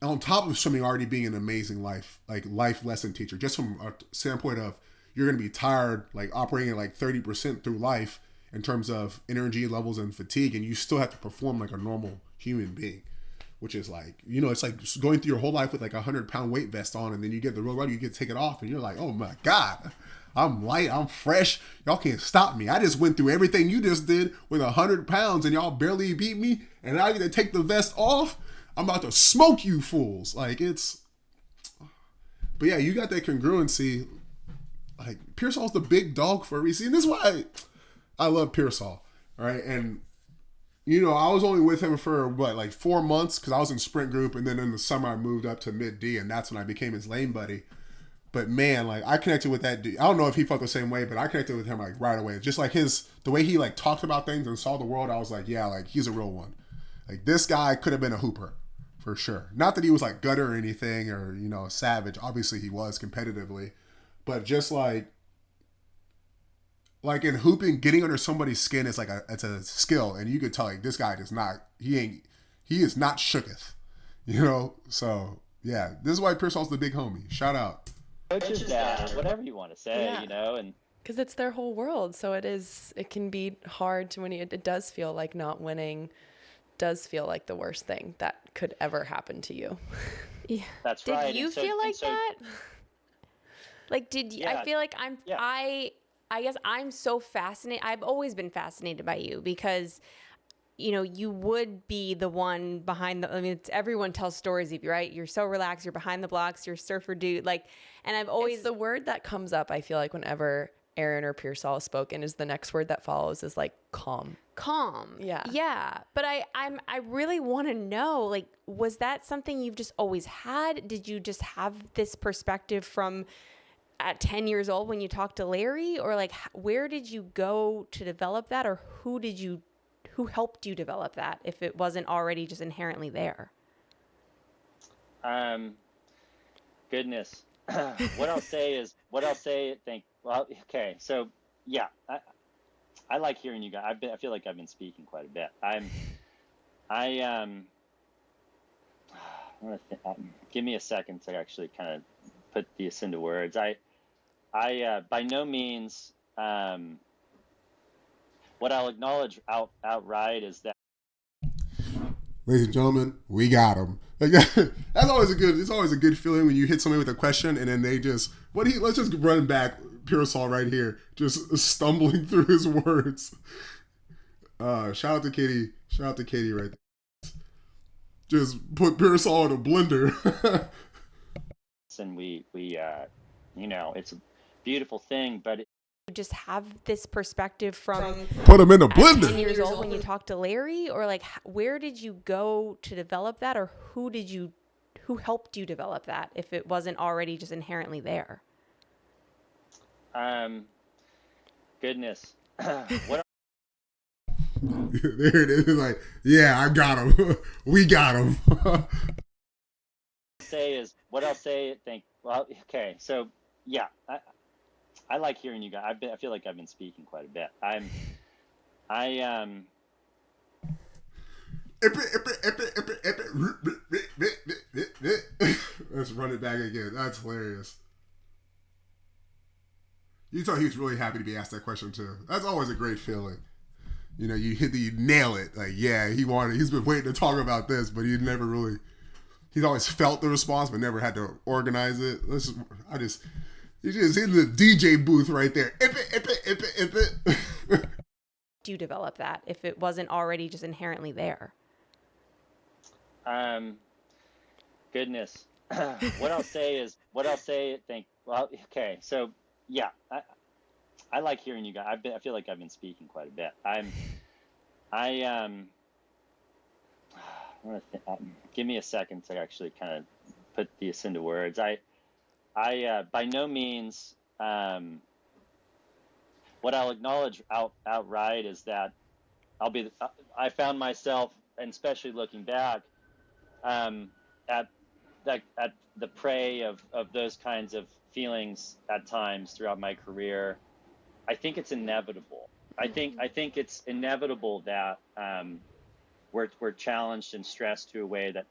on top of swimming already being an amazing life lesson teacher, just from a standpoint of you're going to be tired, like operating at like 30% through life in terms of energy levels and fatigue, and you still have to perform like a normal human being, which is like, you know, it's like going through your whole life with like 100-pound weight vest on, and then you get the real run, you get to take it off, and you're like, oh my God, I'm light, I'm fresh, y'all can't stop me. I just went through everything you just did with 100 pounds, and y'all barely beat me, and now I get to take the vest off. I'm about to smoke you fools. Like it's, but yeah, you got that congruency. Like Peirsol's the big dog for a reason. And this is why I love Peirsol, right? And you know, I was only with him for what, like 4 months, because I was in sprint group, and then in the summer I moved up to mid D, and that's when I became his lane buddy. But man, like I connected with that dude. I don't know if he felt the same way, but I connected with him like right away. Just like the way he like talked about things and saw the world, I was like, yeah, like he's a real one. Like this guy could have been a hooper. For sure. Not that he was like gutter or anything or, you know, savage. Obviously he was competitively. But just like in hooping, getting under somebody's skin is like it's a skill. And you could tell like this guy he is not shooketh. You know? So yeah, this is why Peirsol's the big homie. Shout out. Coach's dad, whatever you want to say, you know, and because it's their whole world. So it can be hard to when it does feel like not winning does feel like the worst thing that could ever happen to you. Yeah. That's right. Did you feel like that? Like, did you, I feel like I guess I'm so fascinated. I've always been fascinated by you because, you know, you would be the one behind everyone tells stories of you, right? You're so relaxed. You're behind the blocks. You're a surfer dude. Like, and I've always, it's the word that comes up, I feel like whenever Aaron or Peirsol has spoken, is the next word that follows is like calm. Yeah. But I really want to know, like, was that something you've just always had? Did you just have this perspective from at 10 years old when you talked to Larry, or like where did you go to develop that, or who helped you develop that if it wasn't already just inherently there? Goodness. What I'll say, well, okay. So yeah, I like hearing you guys. I feel like I've been speaking quite a bit. Give me a second to actually kind of put this into words. I by no means, what I'll acknowledge outright is that, ladies and gentlemen, we got him. Like that's always it's always a good feeling when you hit somebody with a question and then they just, let's just run back Peirsol right here, just stumbling through his words. Shout out to Katie right there. Just put Peirsol in a blender. and we you know, it's a beautiful thing, but just have this perspective from put him in a blender. 10 years old when you talked to Larry, or like where did you go to develop that, or who helped you develop that if it wasn't already just inherently there? Goodness. What there it is. Like, yeah, I got him. We got him. What I'll say, well, okay. So yeah, I like hearing you guys. I feel like I've been speaking quite a bit. Let's run it back again. That's hilarious. You thought he was really happy to be asked that question too. That's always a great feeling. You know, you nail it. Like, yeah, he's been waiting to talk about this, but he's always felt the response, but never had to organize it. He's just in the DJ booth right there. Do you develop that if it wasn't already just inherently there? Goodness. What I'll say, well, okay. So yeah, I like hearing you guys. I feel like I've been speaking quite a bit. Give me a second to actually kind of put this into words. by no means, what I'll acknowledge outright is that I found myself, and especially looking back, at the prey of those kinds of feelings at times throughout my career. I think it's inevitable. I think it's inevitable that we're challenged and stressed to a way that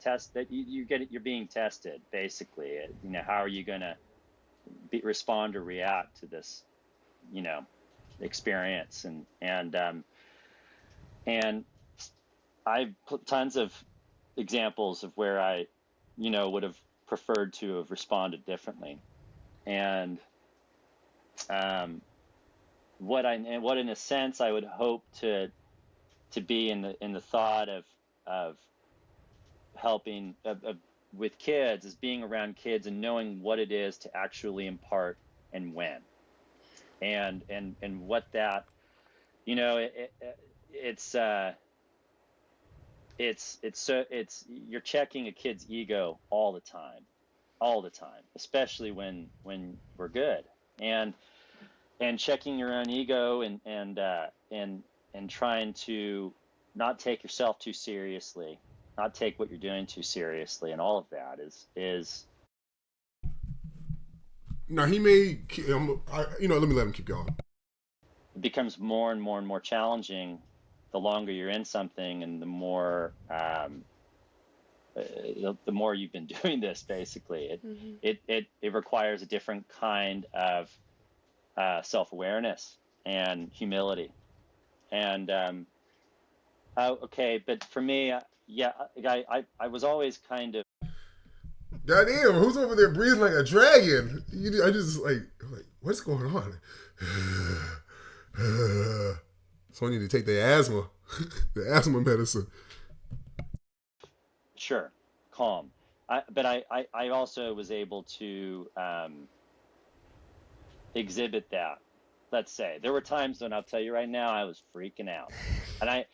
you're being tested, basically. How are you going to respond or react to this, experience, and I've put tons of examples of where I, would have preferred to have responded differently, and what in a sense I would hope to be in the thought of helping with kids is being around kids and knowing what it is to actually impart and when, and what that, it's you're checking a kid's ego all the time, especially when we're good, and checking your own ego and trying to not take yourself too seriously, not take what you're doing too seriously, and all of that is. Now he may, let me let him keep going. It becomes more and more and more challenging the longer you're in something, and the more you've been doing this. Basically, it requires a different kind of self-awareness and humility. And okay, but for me, I was always kind of. Goddamn, who's over there breathing like a dragon? I just like what's going on? So I need to take the asthma medicine. Sure, calm. But I also was able to exhibit that. Let's say there were times when I'll tell you right now I was freaking out, and I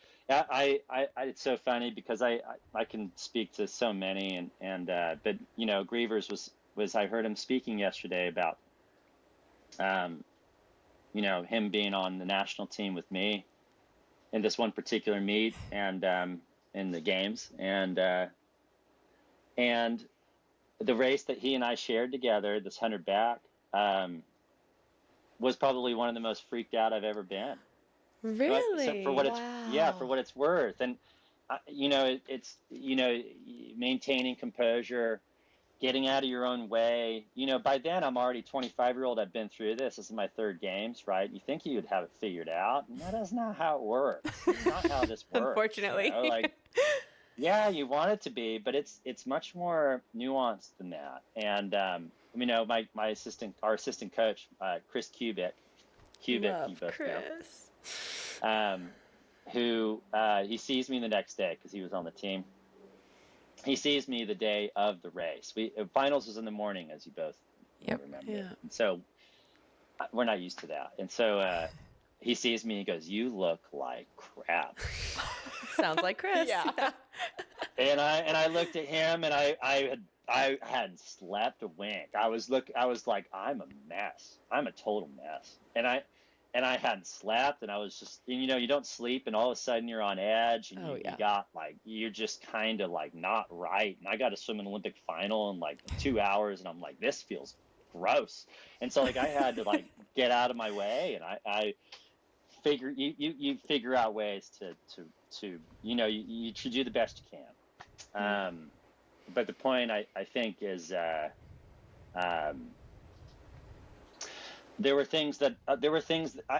it's so funny because I can speak to so many, but Grievers was I heard him speaking yesterday about him being on the national team with me in this one particular meet, and in the games, and the race that he and I shared together, this 100 back, was probably one of the most freaked out I've ever been. Really? For what wow. for what it's worth. And it's maintaining composure, getting out of your own way. By then I'm already 25-year-old. I've been through this. This is my third games, right? You think you'd have it figured out, and that is not how it works. It's not how this works. Unfortunately. Yeah, you want it to be, but it's much more nuanced than that. And our assistant coach, Chris Kubik, Love you both Chris. know, who he sees me the next day because he was on the team. He sees me the day of the race. Finals was in the morning, as you both remember. Yeah. And so we're not used to that. And so he sees me and goes, "You look like crap." Sounds like Chris. Yeah. And I looked at him, and I hadn't slept a wink. I was like, I'm a mess. I'm a total mess. And I hadn't slept, and I was just, you don't sleep, and all of a sudden you're on edge, and you got you're just kind of not right. And I got to swim an Olympic final in 2 hours, and I'm like, this feels gross. And so I had to get out of my way, and I figure you figure out ways to you do the best you can. But the point I think is there were things that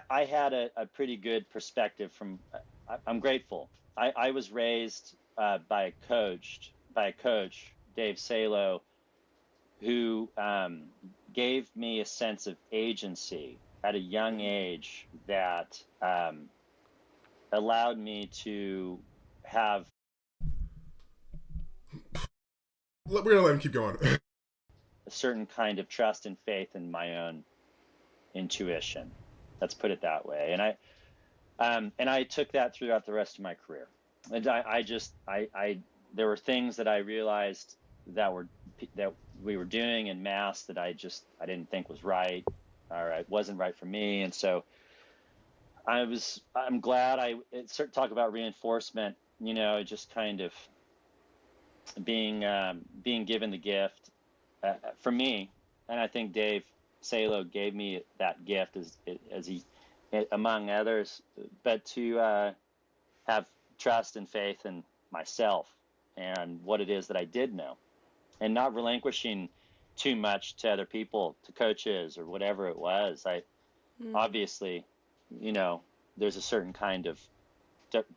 I had a pretty good perspective from. I'm grateful. I was raised by a coach, Dave Salo, who gave me a sense of agency at a young age that allowed me to have. We're gonna let him keep going. A certain kind of trust and faith in my own intuition. Let's put it that way. And I took that throughout the rest of my career. And I there were things that I realized that we were doing in mass that I didn't think was right, or it wasn't right for me. And so I'm glad talk about reinforcement, just kind of being given the gift for me. And I think Dave Salo gave me that gift as he, among others, but to have trust and faith in myself and what it is that I did know, and not relinquishing too much to other people, to coaches or whatever it was. Obviously, there's a certain kind of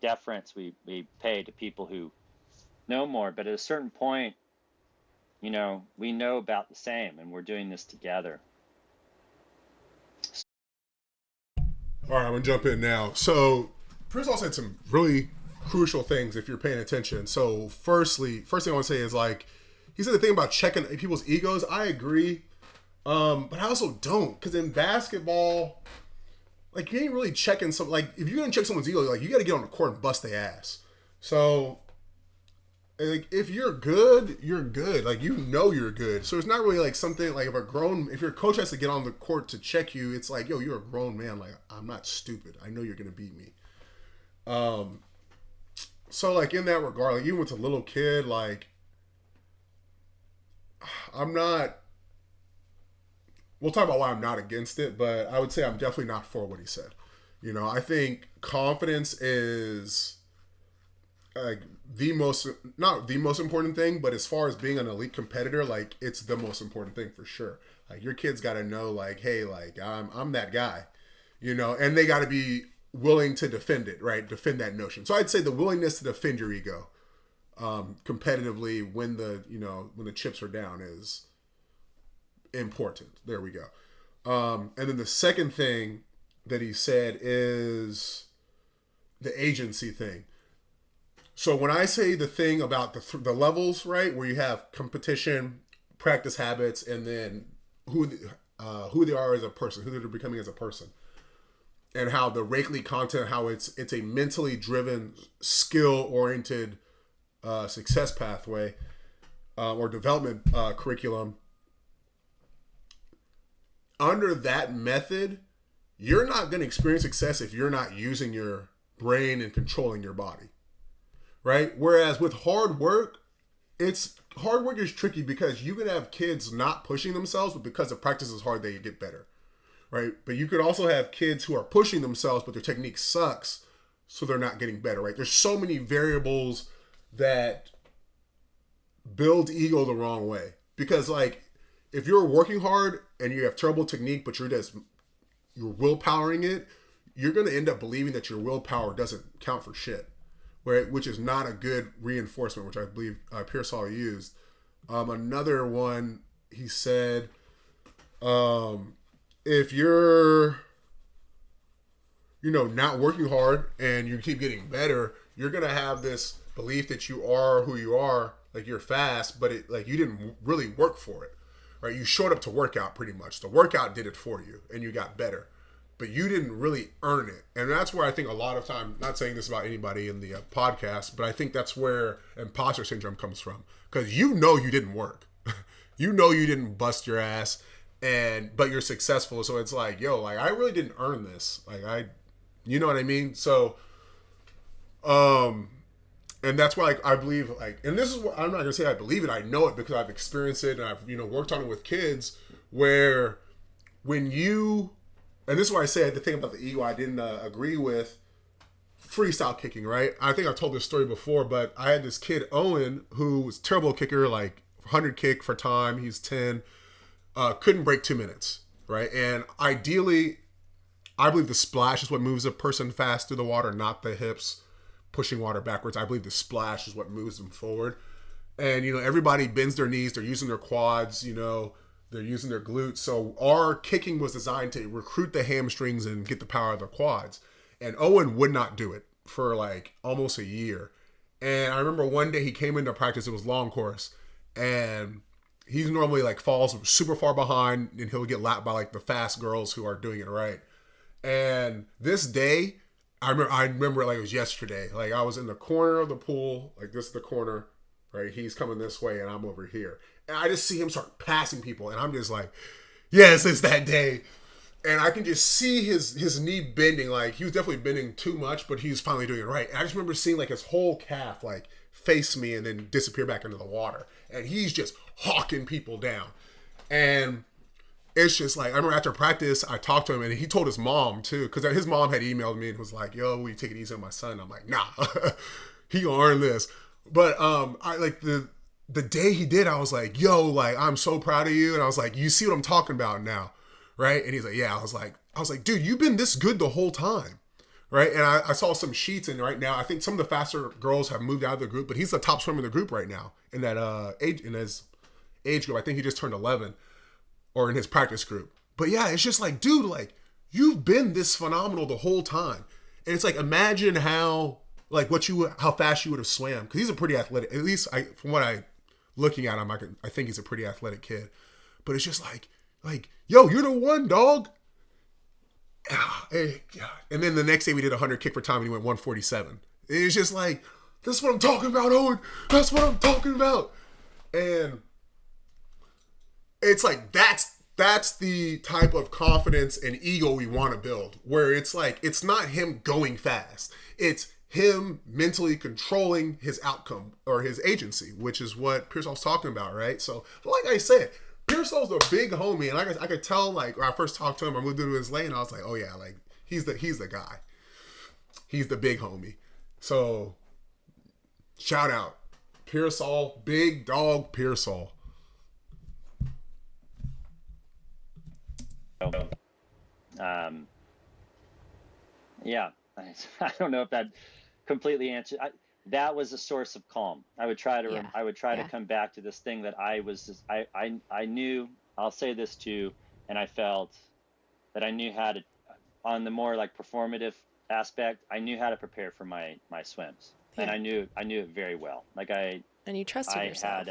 deference we pay to people who know more, but at a certain point, we know about the same, and we're doing this together. All right, I'm gonna jump in now. So Peirsol said some really crucial things if you're paying attention. So first thing I want to say is, like, he said the thing about checking people's egos. I agree, but I also don't, because in basketball, like, you ain't really checking some. Like, if you're gonna check someone's ego, like, you got to get on the court and bust their ass. So, like, if you're good, you're good. Like, you're good. So it's not really like something like if your coach has to get on the court to check you, it's like, yo, you're a grown man. Like, I'm not stupid. I know you're gonna beat me. So, like, in that regard, like, even with a little kid, like, we'll talk about why I'm not against it, but I would say I'm definitely not for what he said. I think confidence is, like, not the most important thing, but as far as being an elite competitor, like, it's the most important thing for sure. Like, your kids got to know, like, hey, like, I'm that guy, and they got to be willing to defend it, right? Defend that notion. So I'd say the willingness to defend your ego competitively when the chips are down is important. There we go. And then the second thing that he said is the agency thing. So when I say the thing about the levels, right, where you have competition, practice habits, and then who they are as a person, who they're becoming as a person, and how the Rakely content, how it's a mentally driven, skill-oriented success pathway or development curriculum. Under that method, you're not going to experience success if you're not using your brain and controlling your body, right? Whereas with hard work is tricky because you can have kids not pushing themselves, but because the practice is hard, they get better, right? But you could also have kids who are pushing themselves, but their technique sucks, so they're not getting better, right? There's so many variables that build ego the wrong way. Because, like, if you're working hard and you have terrible technique, but you're willpowering it, you're going to end up believing that your willpower doesn't count for shit, right? Which is not a good reinforcement, which I believe Peirsol used. Another one, he said, if you're, not working hard and you keep getting better, you're going to have this belief that you are who you are, like, you're fast, but you didn't really work for it, right? You showed up to work out pretty much. The workout did it for you and you got better, but you didn't really earn it. And that's where I think a lot of time, not saying this about anybody in the podcast, but I think that's where imposter syndrome comes from. Because you didn't work. You didn't bust your ass, but you're successful. So it's like, yo, like, I really didn't earn this. Like, you know what I mean? So, and that's why, like, I believe, like, and this is what, I'm not going to say I believe it, I know it because I've experienced it and I've, worked on it with kids, where when you, and this is why I say the thing about the ego I didn't agree with, freestyle kicking, right? I think I've told this story before, but I had this kid, Owen, who was a terrible kicker, like 100 kick for time, he's 10, couldn't break 2 minutes, right? And ideally, I believe the splash is what moves a person fast through the water, not the hips pushing water backwards. I believe the splash is what moves them forward. And, everybody bends their knees. They're using their quads, they're using their glutes. So our kicking was designed to recruit the hamstrings and get the power of the quads. And Owen would not do it for like almost a year. And I remember one day he came into practice. It was long course. And he's normally like falls super far behind and he'll get lapped by like the fast girls who are doing it right. And this day, I remember it like it was yesterday. Like, I was in the corner of the pool, like this is the corner, right? He's coming this way and I'm over here. And I just see him start passing people. And I'm just like, yes, it's that day. And I can just see his knee bending. Like, he was definitely bending too much, but he was finally doing it right. And I just remember seeing like his whole calf like face me and then disappear back into the water. And he's just hawking people down. And it's just like, I remember after practice, I talked to him and he told his mom too, because his mom had emailed me and was like, yo, will you take it easy on my son? I'm like, nah, he gonna earn this. But I like the day he did, I was like, yo, like, I'm so proud of you. And I was like, you see what I'm talking about now, right? And he's like, yeah. I was like, dude, you've been this good the whole time, right? And I saw some sheets, and right now, I think some of the faster girls have moved out of the group, but he's the top swimmer in the group right now in that his age group. I think he just turned 11, or in his practice group. But yeah, it's just like, dude, like, you've been this phenomenal the whole time. And it's like, imagine how fast you would have swam, because he's a pretty athletic. At least from what I looking at him, I think he's a pretty athletic kid. But it's just like, yo, you're the one, dog. And then the next day we did 100 kick for time and he went 147. It's just like, that's what I'm talking about, Owen. That's what I'm talking about. And it's like, that's the type of confidence and ego we want to build, where it's like, it's not him going fast. It's him mentally controlling his outcome or his agency, which is what Peirsol's talking about, right? So, like I said, Peirsol's a big homie, and I could tell, like, when I first talked to him, I moved into his lane, I was like, oh yeah, like, he's the guy. He's the big homie. So, shout out. Peirsol, big dog Peirsol. Yeah, I don't know if that completely answered. That was a source of calm. I would try to come back to this thing that I was just, I knew, I'll say this too, and I felt that I knew how to, on the more like performative aspect, I knew how to prepare for my swims, and I knew it very well. Like and you trusted yourself.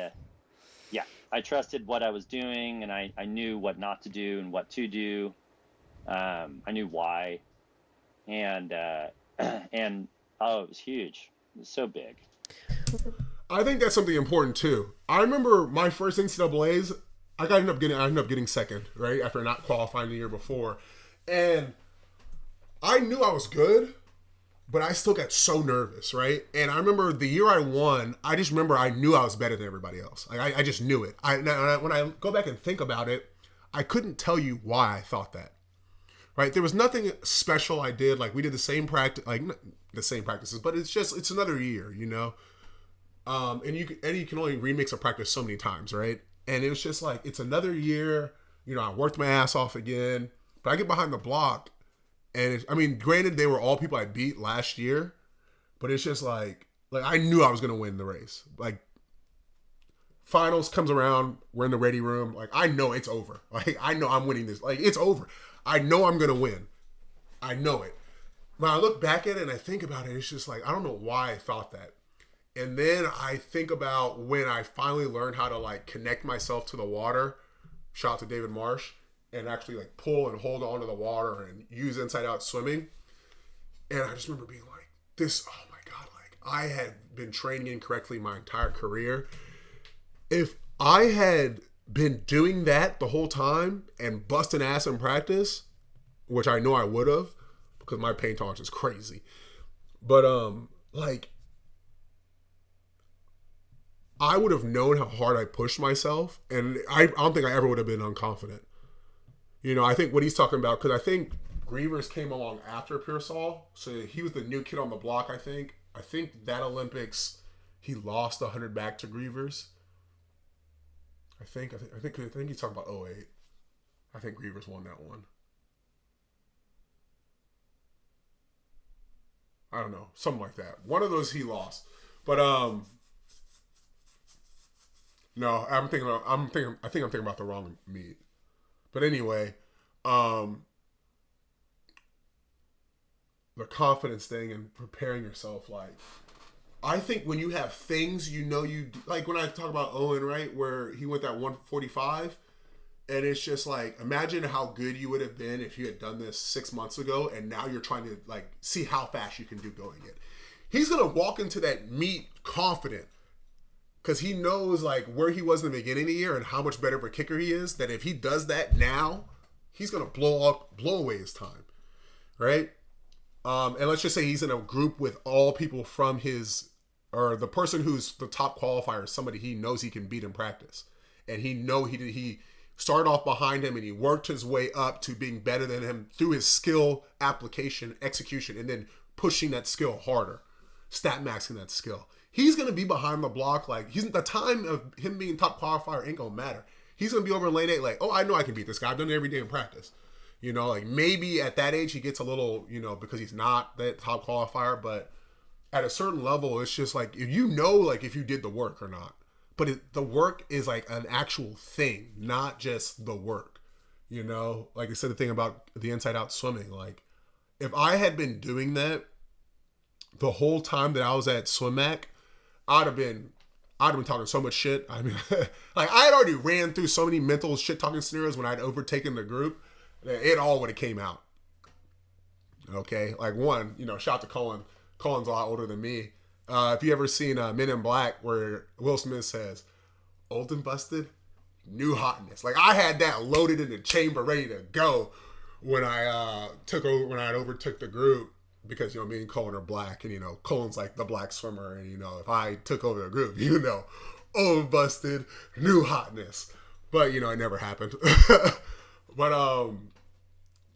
I trusted what I was doing, and I knew what not to do and what to do. I knew why, and it was huge. It was so big. I think that's something important too. I remember my first NCAAs, I ended up getting second, right? After not qualifying the year before. And I knew I was good, but I still got so nervous, right? And I remember the year I won, I just remember I knew I was better than everybody else. Like, I just knew it. When I go back and think about it, I couldn't tell you why I thought that. Right? There was nothing special I did. Like, we did the same practice, like the same practices, but it's another year, you know? And you can only remix a practice so many times, right? And it was just like, it's another year, you know, I worked my ass off again, but I get behind the block, and granted, they were all people I beat last year, but it's just like I knew I was going to win the race. Like, finals comes around, we're in the ready room, like, I know it's over. Like, I know I'm winning this. Like, it's over. I know I'm going to win. I know it. When I look back at it and I think about it, it's just like, I don't know why I thought that. And then I think about when I finally learned how to, like, connect myself to the water, shout out to David Marsh, and actually, like, pull and hold on to the water and use inside out swimming. And I just remember being like, oh my God, like, I had been training incorrectly my entire career. If I had been doing that the whole time and busting ass in practice, which I know I would have, because my pain tolerance is crazy. But, like, I would have known how hard I pushed myself, and I don't think I ever would have been unconfident. You know, I think what he's talking about, because I think Grievers came along after Peirsol, so he was the new kid on the block, I think. I think that Olympics, he lost 100 back to Grievers. I think he's talking about 08. I think Grievers won that one. I don't know, something like that. One of those he lost, but no, I think I'm thinking about the wrong meet. But anyway, the confidence thing and preparing yourself, like, I think when you have things you know you do, like when I talk about Owen, right, where he went that 145, and it's just like, imagine how good you would have been if you had done this 6 months ago, and now you're trying to, like, see how fast you can do going it. He's gonna walk into that meet confident, because he knows like where he was in the beginning of the year and how much better of a kicker he is, that if he does that now, he's going to blow away his time, right? And let's just say he's in a group with all people from his, or the person who's the top qualifier is somebody he knows he can beat in practice. And he started off behind him and he worked his way up to being better than him through his skill application, execution, and then pushing that skill harder, stat maxing that skill. He's going to be behind the block. Like, the time of him being top qualifier ain't going to matter. He's going to be over in lane 8 like, oh, I know I can beat this guy. I've done it every day in practice. You know, like maybe at that age he gets a little, you know, because he's not that top qualifier, but at a certain level, it's just like, if you know, like if you did the work or not. But the work is like an actual thing, not just the work. You know, like I said, the thing about the inside out swimming, like if I had been doing that the whole time that I was at SwimMac, I'd have been talking so much shit. I mean, like I had already ran through so many mental shit talking scenarios when I'd overtaken the group. It all would have came out. Okay, like one, you know, shout out to Colin. Colin's a lot older than me. If you ever seen Men in Black, where Will Smith says, "Old and busted, new hotness." Like I had that loaded in the chamber, ready to go when I overtook the group, because you know me and Colin are black, and you know Colin's like the black swimmer, and you know if I took over the group, you know, old busted, new hotness. But you know it never happened. But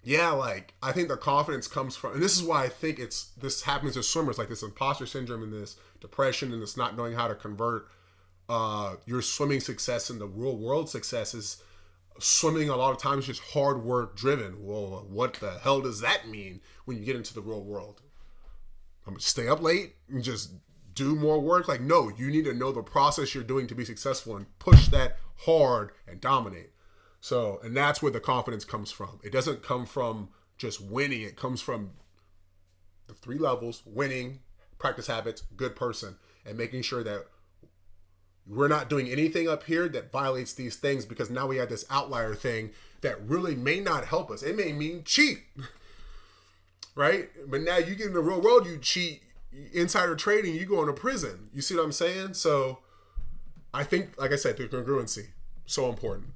yeah, like I think the confidence comes from, and this is why I think this happens to swimmers, like this imposter syndrome and this depression and this not knowing how to convert your swimming success into real world success. Is swimming a lot of times just hard work driven. Well, what the hell does that mean when you get into the real world? I'm gonna stay up late and just do more work? Like, no, you need to know the process you're doing to be successful and push that hard and dominate. So, and that's where the confidence comes from. It doesn't come from just winning. It comes from the 3 levels: winning, practice habits, good person, and making sure that we're not doing anything up here that violates these things, because now we have this outlier thing that really may not help us. It may mean cheat, right? But now you get in the real world, you cheat, insider trading, you go into prison. You see what I'm saying? So I think, like I said, the congruency, so important.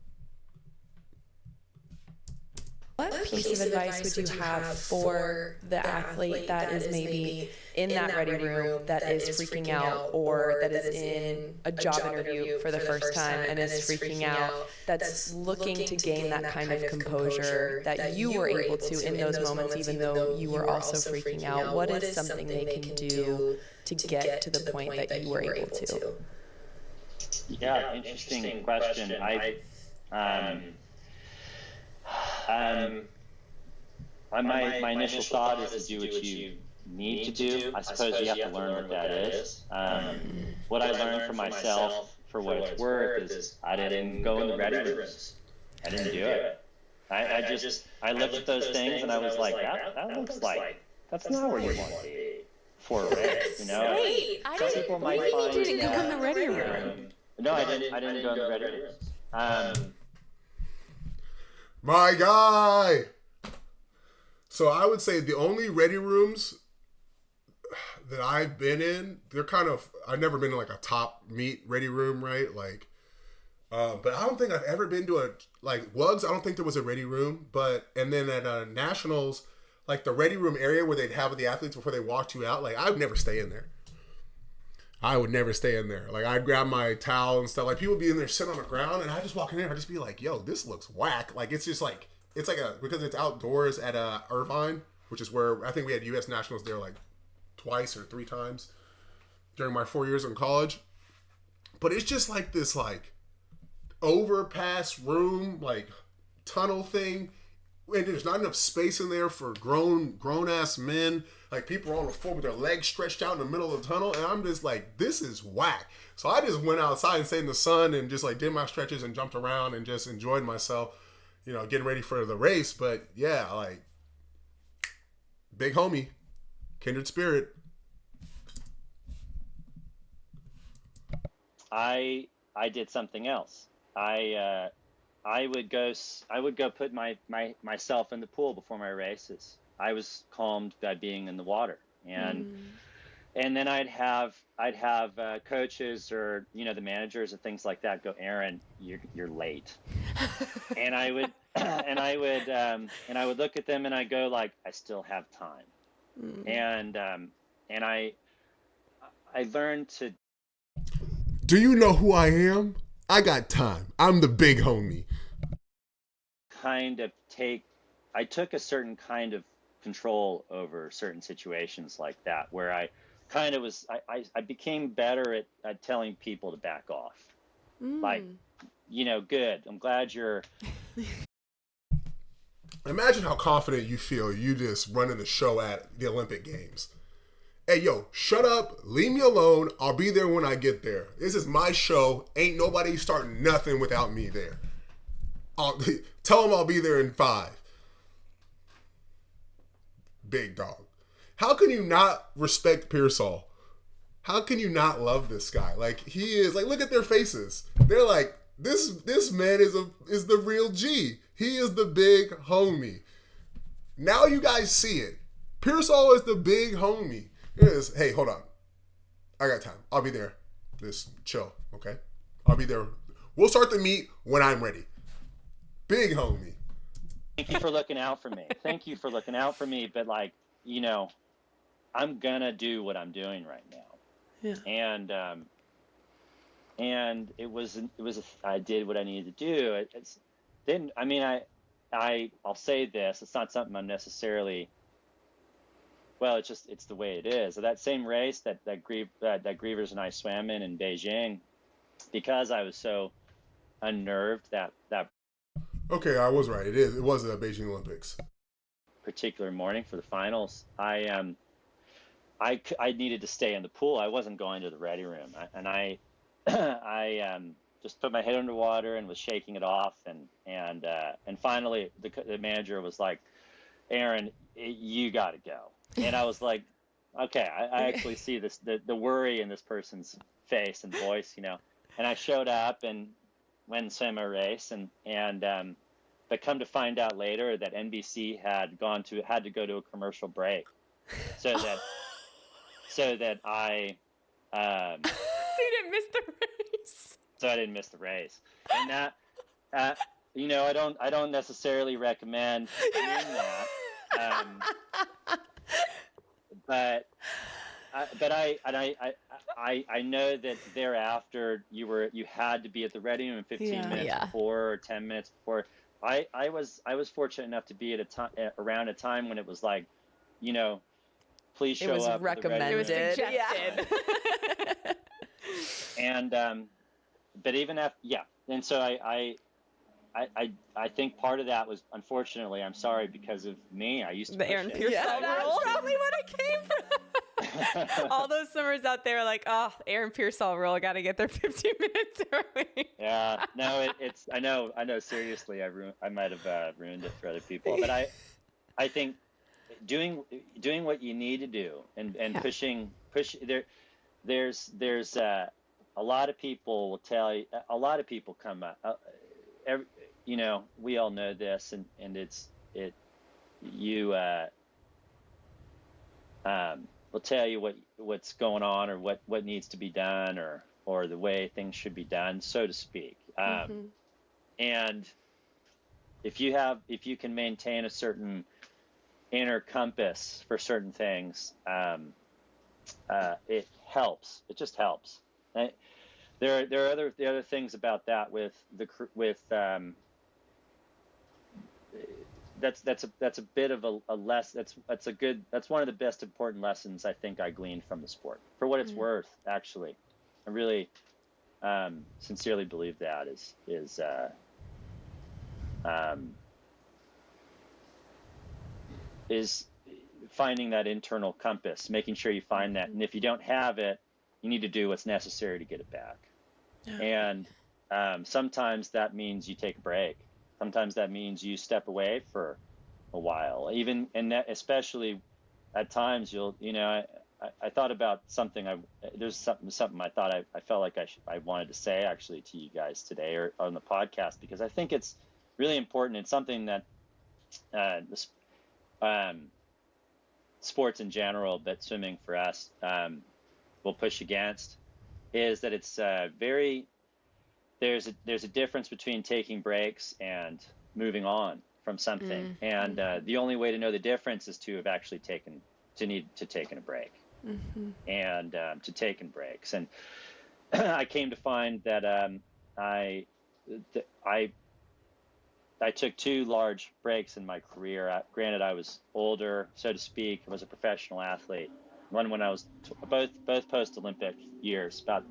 What piece of advice would you have for the athlete that is maybe in that ready room that is freaking out, or that is in a job interview for the first time and is freaking out, that's looking to gain that kind of composure that you were able to in those moments, even though you were also freaking out? What is something they can do to get to the point that you were able to? Yeah, interesting question. My initial thought is to do what you need to do. I suppose you have to learn what that is. What I learned for myself, for what it's worth, is I didn't go in the ready rooms. I didn't do it. I looked at those things and I was like, that looks like, that's not where you want to be for a race, you know? Wait, People might find you didn't go in the ready room. No, I didn't go in the ready rooms. My guy. So I would say the only ready rooms that I've been in, they're kind of, I've never been in like a top meet ready room, right? Like, but I don't think I've ever been to like Wugs. I don't think there was a ready room, and then at Nationals, like the ready room area where they'd have the athletes before they walked you out, like I would never stay in there. Like I'd grab my towel and stuff. Like people would be in there sitting on the ground, and I just walk in there. I'd just be like, "Yo, this looks whack." Like it's just like because it's outdoors at Irvine, which is where I think we had U.S. Nationals there like twice or 3 times during my 4 years in college. But it's just like this like overpass room, like tunnel thing, and there's not enough space in there for grown ass men. Like people are on the floor with their legs stretched out in the middle of the tunnel, and I'm just like, this is whack. So I just went outside and stayed in the sun and just like did my stretches and jumped around and just enjoyed myself, you know, getting ready for the race. But yeah, like big homie, kindred spirit. I did something else. I would go put myself in the pool before my races. I was calmed by being in the water, and and then I'd have coaches or the managers and things like that go, Aaron, you're late, and I would look at them and I go like, I still have time, and I learned to. Do you know who I am? I got time. I'm the big homie. I took a certain kind of control over certain situations like that, where I kind of I became better at telling people to back off. Like, good. I'm glad you're. Imagine how confident you feel you just running the show at the Olympic Games. Hey, yo, shut up. Leave me alone. I'll be there when I get there. This is my show. Ain't nobody starting nothing without me there. Tell them I'll be there in 5. Big dog. How can you not respect Peirsol? How can you not love this guy? Like, he is, like, look at their faces. They're like, this man is the real G. He is the big homie. Now you guys see it. Peirsol is the big homie. It is, hey, hold on. I got time. I'll be there. Just chill, okay? I'll be there. We'll start the meet when I'm ready. Big homie. Thank you for looking out for me. But like, I'm gonna do what I'm doing right now. Yeah. And I did what I needed to do. I'll say this. It's not something I'm necessarily. Well, it's the way it is. So that same race that Grievers and I swam in Beijing, because I was so unnerved that. Okay, I was right. It was the Beijing Olympics. Particular morning for the finals, I needed to stay in the pool. I wasn't going to the ready room, I just put my head underwater and was shaking it off, and finally the manager was like, Aaron, you got to go. And I was like, okay, I actually see the worry in this person's face and voice, and I showed up and went and swam my race, but come to find out later that NBC had to go to a commercial break, so that I so you didn't miss the race. So I didn't miss the race, and that I don't necessarily recommend doing that. But I know that thereafter you had to be at the ready room 15 minutes before or 10 minutes before. I was fortunate enough to be at around a time when it was like, please show up. It was recommended. It was suggested. Yeah. And but even after, and so I think part of that was, unfortunately, I'm sorry, because of me. I used to the Aaron Peirsol rule. That's probably what it came from. All those summers out there, like, oh, Aaron Peirsol rule, got to get there 15 minutes early. Yeah, no, it's. I know. Seriously, I might have ruined it for other people, but I think doing what you need to do and pushing there. There's a lot of people will tell you. A lot of people come up. We all know this, and will tell you what's going on, or what needs to be done, or the way things should be done, so to speak. And if you can maintain a certain inner compass for certain things, it helps. It just helps. There are other things about that that's a bit of a less that's one of the best important lessons I think I gleaned from the sport, for what it's worth. Actually, I really sincerely believe that is finding that internal compass, making sure you find that, and if you don't have it, you need to do what's necessary to get it back. And sometimes that means you take a break. Sometimes that means you step away for a while. Especially at times, I thought about something. There's something I thought I felt like I wanted to say actually to you guys today, or on the podcast, because I think it's really important. It's something that sports in general, but swimming for us will push against, is that it's there's a difference between taking breaks and moving on from something. And the only way to know the difference is to have actually taken a break and to taking breaks. And I came to find that I took 2 large breaks in my career. Granted, I was older, so to speak. I was a professional athlete. One when I was both post-Olympic years, about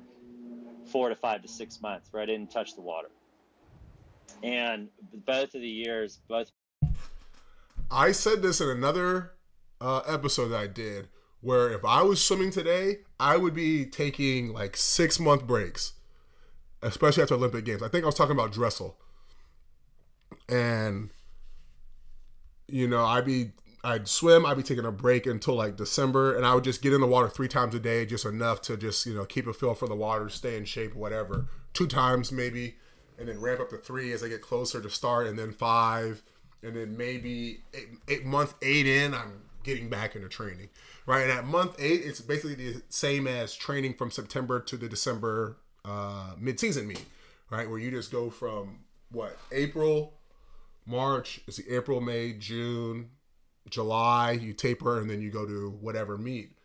4 to 5 to 6 months, where I didn't touch the water. And both of the years, I said this in another episode that I did, where if I was swimming today, I would be taking like 6-month breaks, especially after Olympic Games. I think I was talking about Dressel. And, you know, I'd swim, I'd be taking a break until like December, and I would just get in the water 3 times a day, just enough to just, you know, keep a feel for the water, stay in shape, whatever. 2 times maybe, and then ramp up to 3 as I get closer to start, and then 5, and then maybe month 8 in, I'm getting back into training, right? And at month 8, it's basically the same as training from September to the December mid-season meet, right? Where you just go from April, March, it's April, May, June, July, you taper, and then you go to whatever meet.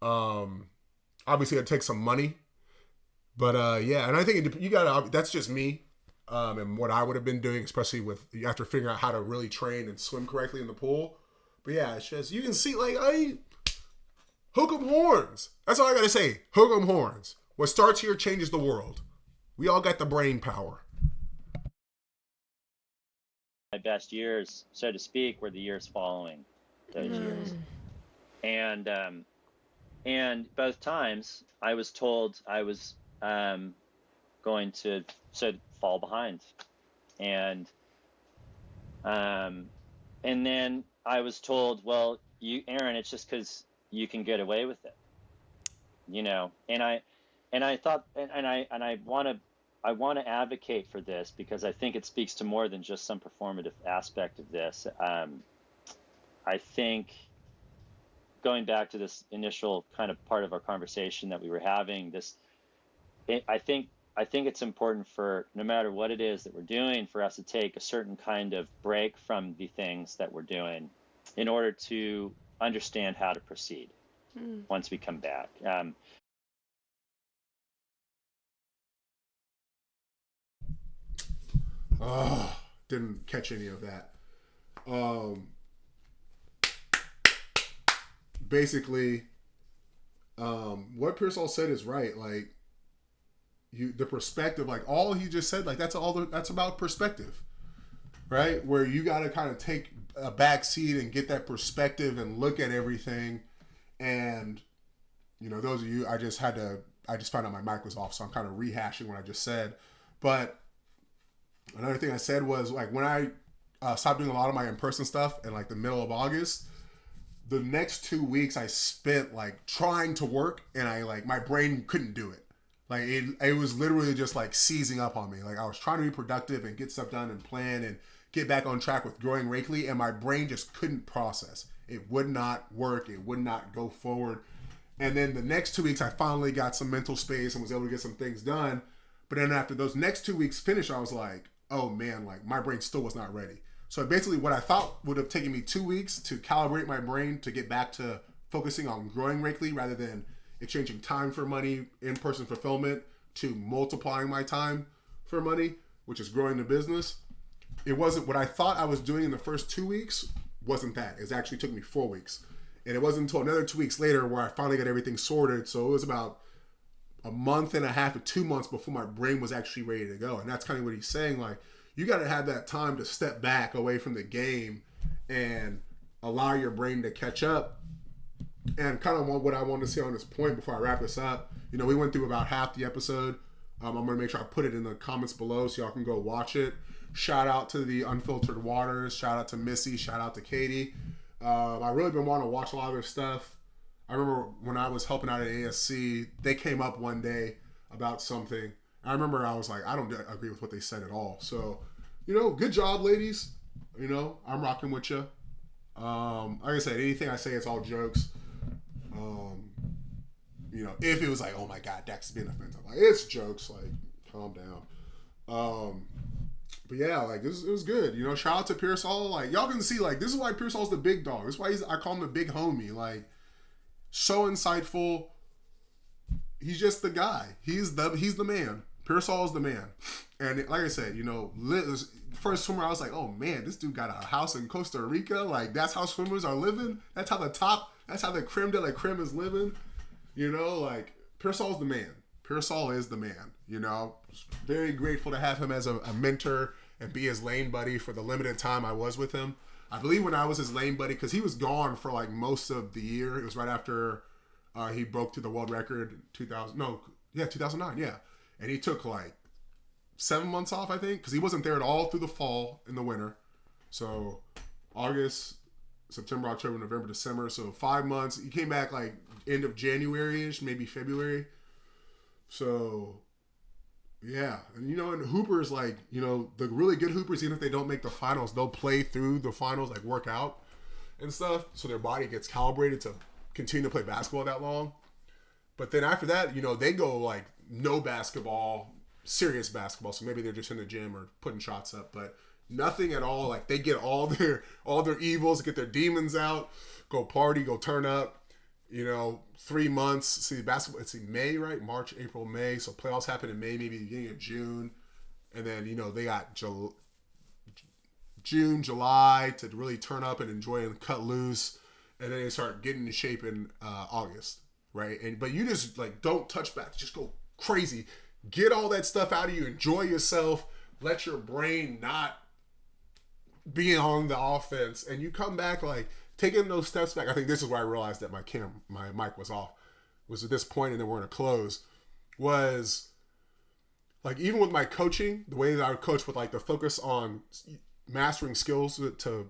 Obviously it takes some money, but yeah, and I think you gotta, that's just me, and what I would have been doing, especially after figuring out how to really train and swim correctly in the pool. But yeah, it's just, you can see, like, hook 'em horns. That's all I gotta say. Hook 'em horns. What starts here changes the world. We all got the brain power. my best years, so to speak, were the years following those years. And both times I was told I was going to fall behind. And then I was told, well, Aaron, it's just because you can get away with it, you know. And I thought, and I want to advocate for this because I think it speaks to more than just some performative aspect of this. I think going back to this initial kind of part of our conversation that we were having, I think it's important for, no matter what it is that we're doing, for us to take a certain kind of break from the things that we're doing in order to understand how to proceed once we come back. Didn't catch any of that. Basically, what Peirsol said is right. Like, the perspective, like all he just said, like that's about perspective, right? Where you got to kind of take a back seat and get that perspective and look at everything. And, you know, those of you, I just found out my mic was off, so I'm kind of rehashing what I just said. But another thing I said was, like, when I stopped doing a lot of my in-person stuff in like the middle of August, the next 2 weeks I spent like trying to work, and my brain couldn't do it. Like it was literally just like seizing up on me. Like I was trying to be productive and get stuff done and plan and get back on track with growing Rakely, and my brain just couldn't process. It would not work. It would not go forward. And then the next 2 weeks I finally got some mental space and was able to get some things done. But then after those next 2 weeks finished, I was like, oh man, like my brain still was not ready. So basically what I thought would have taken me 2 weeks to calibrate my brain to get back to focusing on growing Rakely rather than exchanging time for money, in-person fulfillment, to multiplying my time for money, which is growing the business. It wasn't what I thought I was doing in the first 2 weeks, wasn't that. It actually took me 4 weeks. And it wasn't until another 2 weeks later where I finally got everything sorted. So it was about a month and a half to 2 months before my brain was actually ready to go. And that's kind of what he's saying. Like, you got to have that time to step back away from the game and allow your brain to catch up. And kind of what I wanted to say on this point before I wrap this up, you know, we went through about half the episode. I'm going to make sure I put it in the comments below so y'all can go watch it. Shout out to the Unfiltered Waters. Shout out to Missy. Shout out to Katie. I've really been wanting to watch a lot of their stuff. I remember when I was helping out at ASC, they came up one day about something. I remember I was like, I don't agree with what they said at all. So, you know, good job, ladies. You know, I'm rocking with you. Like I said, anything I say, it's all jokes. You know, if it was like, oh my God, Dax is being offensive, like it's jokes. Like, calm down. But yeah, like it was good. You know, shout out to Peirsol. Like y'all can see, like this is why Peirsol's the big dog. This is why I call him the big homie. Like, so insightful. He's just the guy. He's the man. Peirsol is the man. And like I said, you know, first swimmer, I was like, oh man, this dude got a house in Costa Rica. Like that's how swimmers are living. That's how the creme de la creme is living. You know, like Peirsol is the man. Peirsol is the man. You know, very grateful to have him as a mentor and be his lane buddy for the limited time I was with him. I believe when I was his lane buddy, because he was gone for like most of the year. It was right after he broke through the world record in 2009, yeah. And he took like 7 months off, I think, because he wasn't there at all through the fall and the winter. So August, September, October, November, December. So 5 months. He came back like end of January-ish, maybe February. So yeah. And you know, and hoopers, like, you know, the really good hoopers, even if they don't make the finals, they'll play through the finals, like work out and stuff. So their body gets calibrated to continue to play basketball that long. But then after that, you know, they go like no basketball, serious basketball. So maybe they're just in the gym or putting shots up, but nothing at all. Like they get all their evils, get their demons out, go party, go turn up. You know, 3 months. See basketball. It's in May, right? March, April, May. So playoffs happen in May, maybe beginning of June, and then you know they got June, July to really turn up and enjoy and cut loose, and then they start getting in shape in August, right? But you just like don't touch back. Just go crazy. Get all that stuff out of you. Enjoy yourself. Let your brain not be on the offense, and you come back like taking those steps back. I think this is where I realized that my mic was off. Was at this point, and then we're gonna close. Was like even with my coaching, the way that I would coach with like the focus on mastering skills to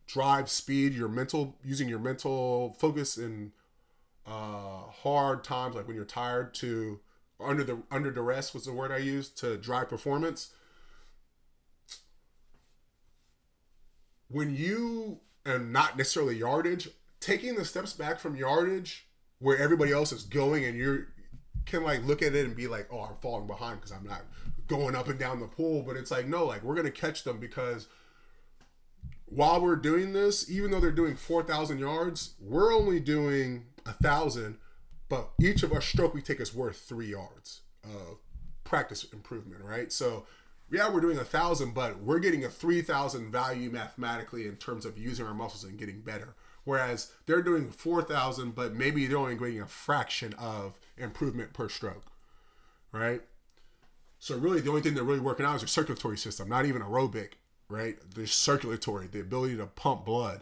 drive speed, using your mental focus in hard times, like when you're tired, to under duress was the word I used, to drive performance. When you, and not necessarily yardage, taking the steps back from yardage where everybody else is going, and you can like look at it and be like, oh, I'm falling behind because I'm not going up and down the pool. But it's like, no, like we're going to catch them, because while we're doing this, even though they're doing 4,000 yards, we're only doing 1,000, but each of our stroke we take is worth 3 yards of practice improvement, right? So yeah, we're doing 1,000, but we're getting a 3,000 value mathematically in terms of using our muscles and getting better. Whereas they're doing 4,000, but maybe they're only getting a fraction of improvement per stroke, right? So really the only thing they're really working out is their circulatory system, not even aerobic, right? The circulatory, the ability to pump blood.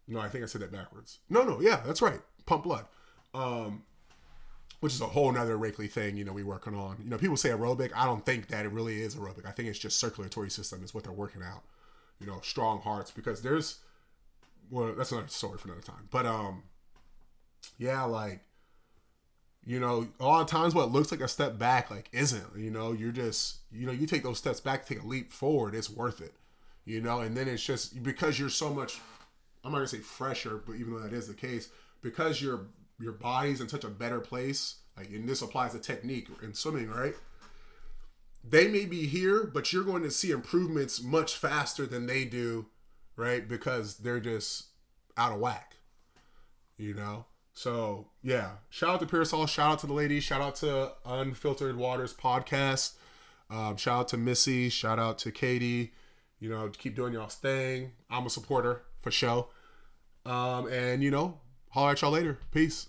No, I think I said that backwards. No, yeah, that's right. Pump blood. Which is a whole nother Rakely thing, you know, we working on. You know, people say aerobic. I don't think that it really is aerobic. I think it's just circulatory system is what they're working out. You know, strong hearts, because well, that's another story for another time. But, yeah, like, you know, a lot of times what looks like a step back, like, isn't. You know, you're just, you know, you take those steps back, take a leap forward, it's worth it. You know, and then it's just, because you're so much, I'm not going to say fresher, but even though that is the case, because your body's in such a better place, like, and this applies to technique in swimming, right? They may be here, but you're going to see improvements much faster than they do, right? Because they're just out of whack, you know? So, yeah. Shout out to Peirsol. Shout out to the ladies. Shout out to Unfiltered Waters podcast. Shout out to Missy. Shout out to Katie. You know, keep doing y'all's thing. I'm a supporter, for sure. And, you know, holler at y'all later. Peace.